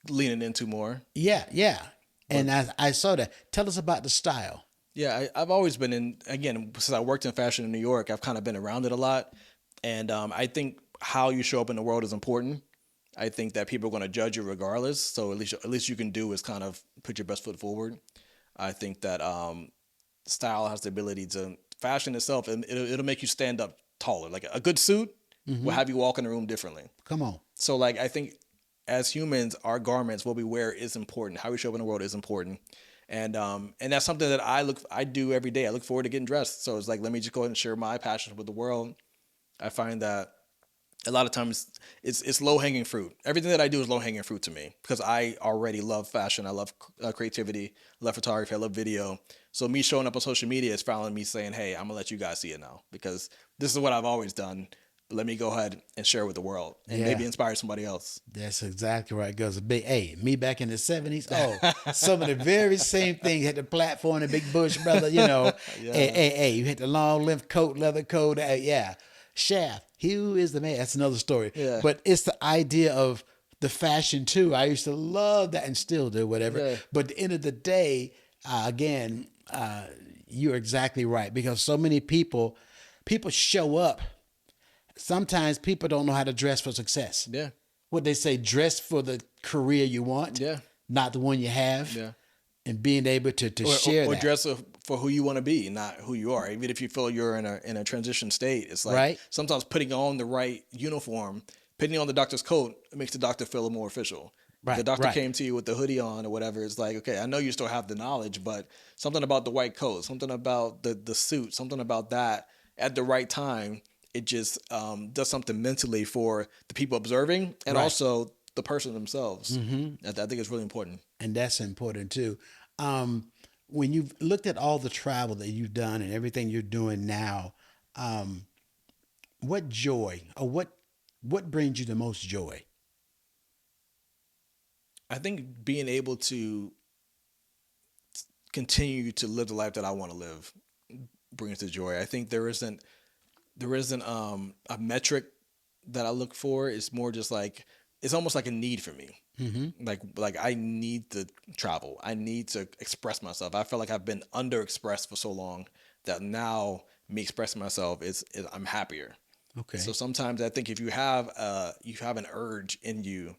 leaning into more. Yeah, yeah. And I saw that. Tell us about the style. Yeah, I've always been again, since I worked in fashion in New York, I've kind of been around it a lot. And I think how you show up in the world is important. I think that people are going to judge you regardless. So at least you can do is kind of put your best foot forward. I think that style has the ability to fashion itself, and it'll make you stand up taller. Like a good suit will have you walk in the room differently. Come on. So like I think as humans, our garments, what we wear is important. How we show up in the world is important. And that's something that I do every day. I look forward to getting dressed. So it's like, let me just go ahead and share my passion with the world. I find that a lot of times it's low hanging fruit. Everything that I do is low hanging fruit to me because I already love fashion. I love creativity. I love photography. I love video. So me showing up on social media is finally me saying, hey, I'm gonna let you guys see it now because this is what I've always done. Let me go ahead and share it with the world and maybe inspire somebody else. That's exactly right. Because me back in the 70s, some of the very same things. Had the platform, the big bush, brother, Yeah. Hey, you had the long length coat, leather coat. Yeah. Shaft. Who is the man? That's another story. Yeah. But it's the idea of the fashion too. I used to love that and still do whatever. Yeah. But at the end of the day, again, you're exactly right because so many people show up. Sometimes people don't know how to dress for success. Yeah. What they say, dress for the career you want, Yeah. not the one you have. Yeah. And being able to share or that. dress for who you want to be, not who you are. Even if you feel you're in a transition state, it's like Right. sometimes putting on the right uniform, putting on the doctor's coat, it makes the doctor feel more official. Right, The doctor right. came to you with the hoodie on or whatever. It's like, okay, I know you still have the knowledge, but something about the white coat, something about the suit, something about that at the right time, it just does something mentally for the people observing and Right. also the person themselves. I think it's really important. And that's important too. When you've looked at all the travel that you've done and everything you're doing now, what joy or what brings you the most joy? I think being able to continue to live the life that I want to live brings the joy. I think there isn't a metric that I look for. It's more just like it's almost like a need for me. Like I need to travel. I need to express myself. I feel like I've been underexpressed for so long that now me expressing myself is I'm happier. Okay. So sometimes I think if you have an urge in you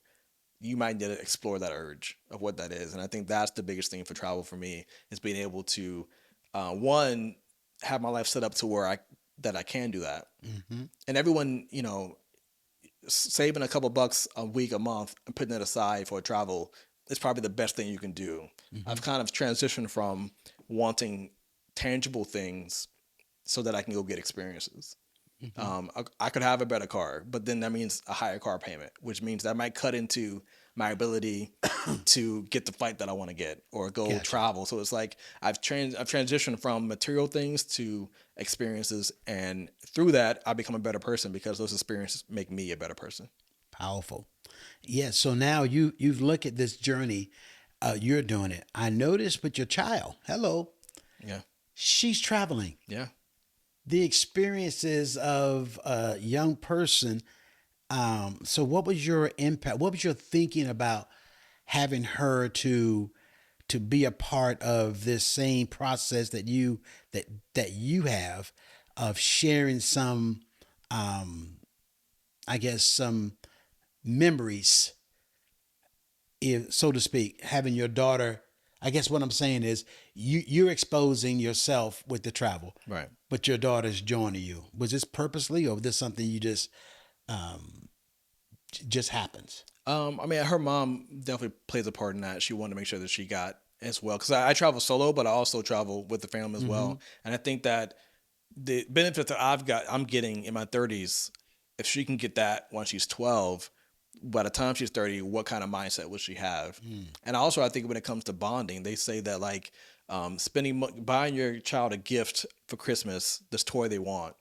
you might need to explore that urge of what that is. And I think that's the biggest thing for travel for me is being able to, one, have my life set up to where I can do that. Mm-hmm. And everyone, saving a couple bucks a week, a month, and putting it aside for travel is probably the best thing you can do. Mm-hmm. I've kind of transitioned from wanting tangible things so that I can go get experiences. Mm-hmm. I could have a better car, but then that means a higher car payment, which means that might cut into my ability to get the flight that I want to get or go Gotcha. travel. So it's like I've transitioned from material things to experiences, and through that I become a better person because those experiences make me a better person. Powerful. Yeah. So now you've looked at this journey. You're doing it. I noticed with your child. Hello. Yeah. She's traveling. Yeah. The experiences of a young person. So what was your impact? What was your thinking about having her to be a part of this same process that you have of sharing some, I guess, some memories, if so to speak, having your daughter. I guess what I'm saying is you're exposing yourself with the travel, Right. but your daughter's joining you. Was this purposely, or was this something you um, just happens? I mean, her mom definitely plays a part in that. She wanted to make sure that she got as well, because I travel solo, but I also travel with the family as Mm-hmm. well. And I think that the benefits that I'm getting in my 30s, if she can get that when she's 12, by the time she's 30, what kind of mindset will she have? And also, I think when it comes to bonding, they say that like buying your child a gift for Christmas, this toy they want,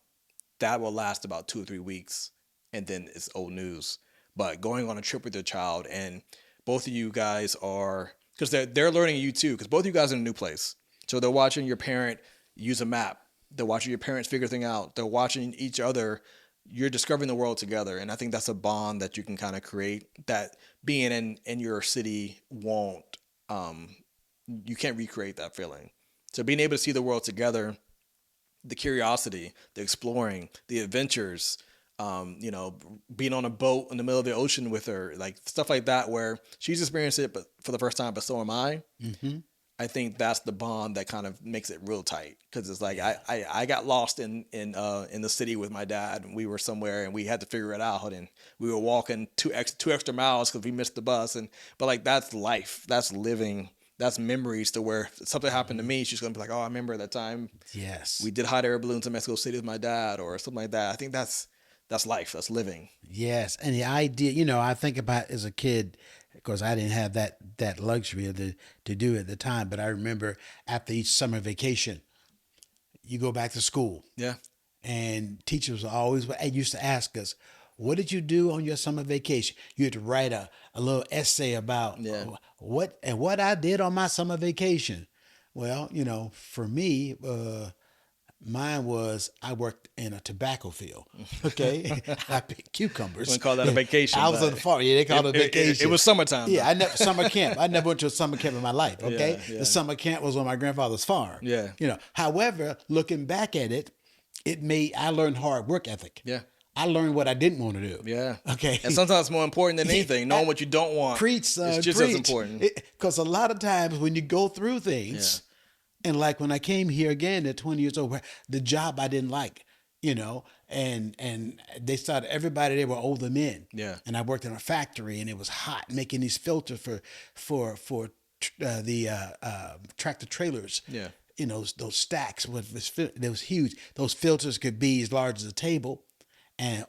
that will last about 2 or 3 weeks, and then it's old news. But going on a trip with your child, and both of you guys are, because they're learning you too, because both of you guys are in a new place. So they're watching your parent use a map. They're watching your parents figure things out. They're watching each other. You're discovering the world together, and I think that's a bond that you can kind of create that being in your city won't. You can't recreate that feeling. So being able to see the world together, the curiosity, the exploring, the adventures, being on a boat in the middle of the ocean with her, like stuff like that, where she's experienced it, but for the first time, but so am I. Mm-hmm. I think that's the bond that kind of makes it real tight, because it's like I got lost in the city with my dad, and we were somewhere and we had to figure it out, and we were walking two extra miles because we missed the bus, but like that's life, that's living. That's memories to where if something happened to me, she's gonna be like, "Oh, I remember that time Yes. we did hot air balloons in Mexico City with my dad," or something like that. I think that's life. That's living. Yes, and the idea, I think about as a kid, because I didn't have that luxury to do it at the time. But I remember after each summer vacation, you go back to school, Yeah. and teachers used to ask us, "What did you do on your summer vacation?" You had to write a little essay about Yeah. what I did on my summer vacation. Well, for me, mine was I worked in a tobacco field. Okay, I picked cucumbers. Wouldn't call that a vacation, I was on but the farm. Yeah, they called it a vacation. It was summertime. Yeah, though. I never summer camp. I never went to a summer camp in my life. Okay, Yeah, yeah. the summer camp was on my grandfather's farm. Yeah. However, looking back at it, I learned hard work ethic. Yeah. I learned what I didn't want to do. Yeah. Okay. And sometimes it's more important than anything. Knowing what you don't want. Preach, son. It's just as important. Because a lot of times when you go through things, and like when I came here again at 20 years old, the job I didn't like, and they started, everybody there were older men. Yeah. And I worked in a factory, and it was hot making these filters for the tractor trailers. Yeah. Those stacks they was huge. Those filters could be as large as a table,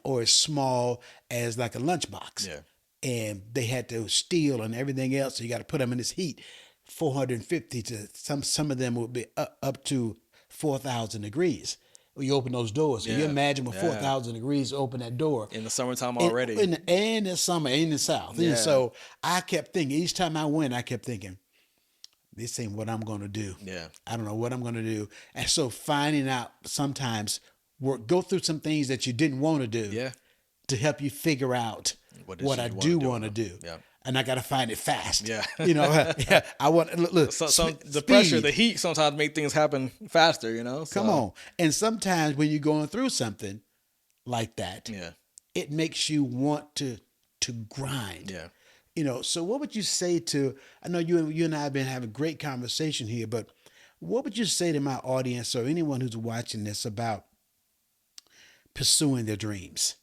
or as small as like a lunchbox. Yeah. And they had to steel and everything else. So you got to put them in this heat, 450 to some of them would be up to 4,000 degrees. When you open those doors, can you Yeah. imagine when Yeah. 4,000 degrees open that door? In the summertime already. In the summer, in the South. Yeah. And so I kept thinking, each time I went, I kept thinking, this ain't what I'm going to do. Yeah. I don't know what I'm going to do. And so finding out sometimes, go through some things that you didn't want to do Yeah. to help you figure out What is what it I you do wanna want to do? do. Yeah. And I got to find it fast. Yeah. Yeah. I want, look, The speed. pressure, the heat sometimes make things happen faster, So, Come on. And sometimes when you're going through something like that, Yeah. it makes you want to grind. Yeah. So what would you say to? I know you and I have been having a great conversation here, but what would you say to my audience or anyone who's watching this about pursuing their dreams?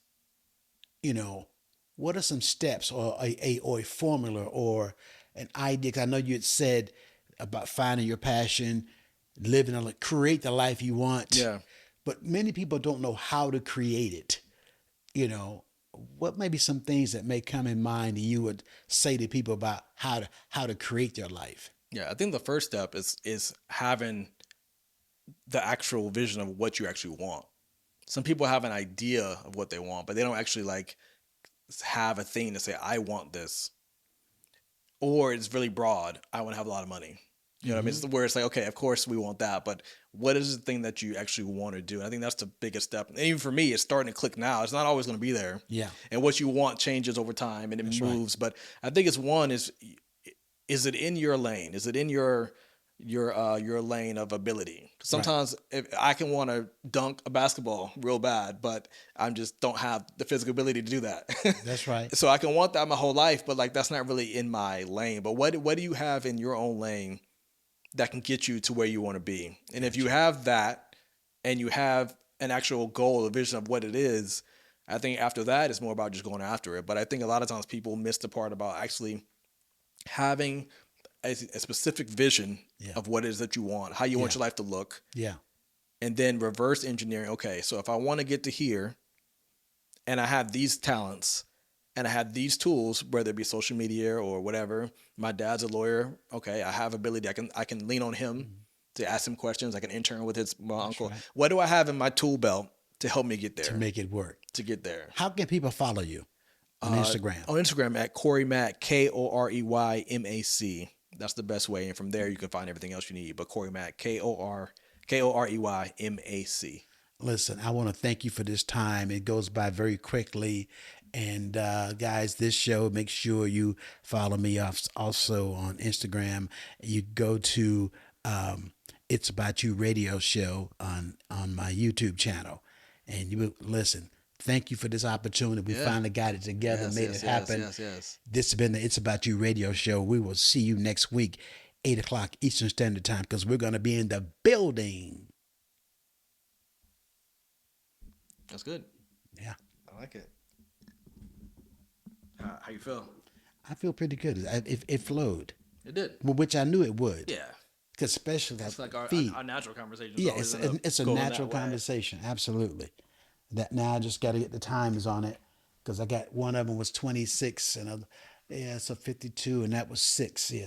You know, what are some steps or a formula or an idea? 'Cause I know you had said about finding your passion, living a create the life you want, Yeah. but many people don't know how to create it. You know, what may be some things that may come in mind and you would say to people about how to create their life? Yeah, I think the first step is having the actual vision of what you actually want. Some people have an idea of what they want, but they don't actually like have a thing to say, I want this. Or it's really broad. I want to have a lot of money. You know what I mean? Hmm. It's where it's like, okay, of course we want that, but what is the thing that you actually want to do? And I think that's the biggest step. And even for me, it's starting to click now. It's not always going to be there. Yeah, And what you want changes over time and it that's right. moves. But I think it's one is it in your lane? Is it in your lane of ability? Right. Sometimes if I can want to dunk a basketball real bad, but I just don't have the physical ability to do that. That's right. So I can want that my whole life, but like that's not really in my lane. But what do you have in your own lane that can get you to where you want to be? And if you Gotcha. have that and you have an actual goal, a vision of what it is, I think after that it's more about just going after it. But I think a lot of times people miss the part about actually having a specific vision Yeah. of what it is that you want, how you want Yeah. your life to look, Yeah. and then reverse engineering. Okay, so if I want to get to here and I have these talents and I have these tools, whether it be social media or whatever, my dad's a lawyer. Okay, I have ability. I can lean on him Mhm. to ask him questions. I can intern with my That's uncle. right. What do I have in my tool belt to help me get To there? make it work. To get there. How can people follow you on Instagram? On Instagram at Corey Mack, KoreyMac. That's the best way. And from there, you can find everything else you need. But Corey Mack, KoreyMac. Listen, I want to thank you for this time. It goes by very quickly. And guys, this show, make sure you follow me also on Instagram. You go to It's About You radio show on my YouTube channel. And you will listen. Thank you for this opportunity. We Yeah. finally got it together, Yes, made it yes, yes, happen. yes, yes. This has been the It's About You radio show. We will see you next week, 8 o'clock Eastern Standard Time, because we're going to be in the building. That's good. Yeah. I like it. How you feel? I feel pretty good. It flowed, It did. well, which I knew it would, Yeah. because especially that It's like our, feed. our natural conversations Yeah, always it's end up it's a going natural that way. conversation. Absolutely. That now I just got to get the times on it because I got one of them was 26 and yeah, so 52, and that was 6. Yeah,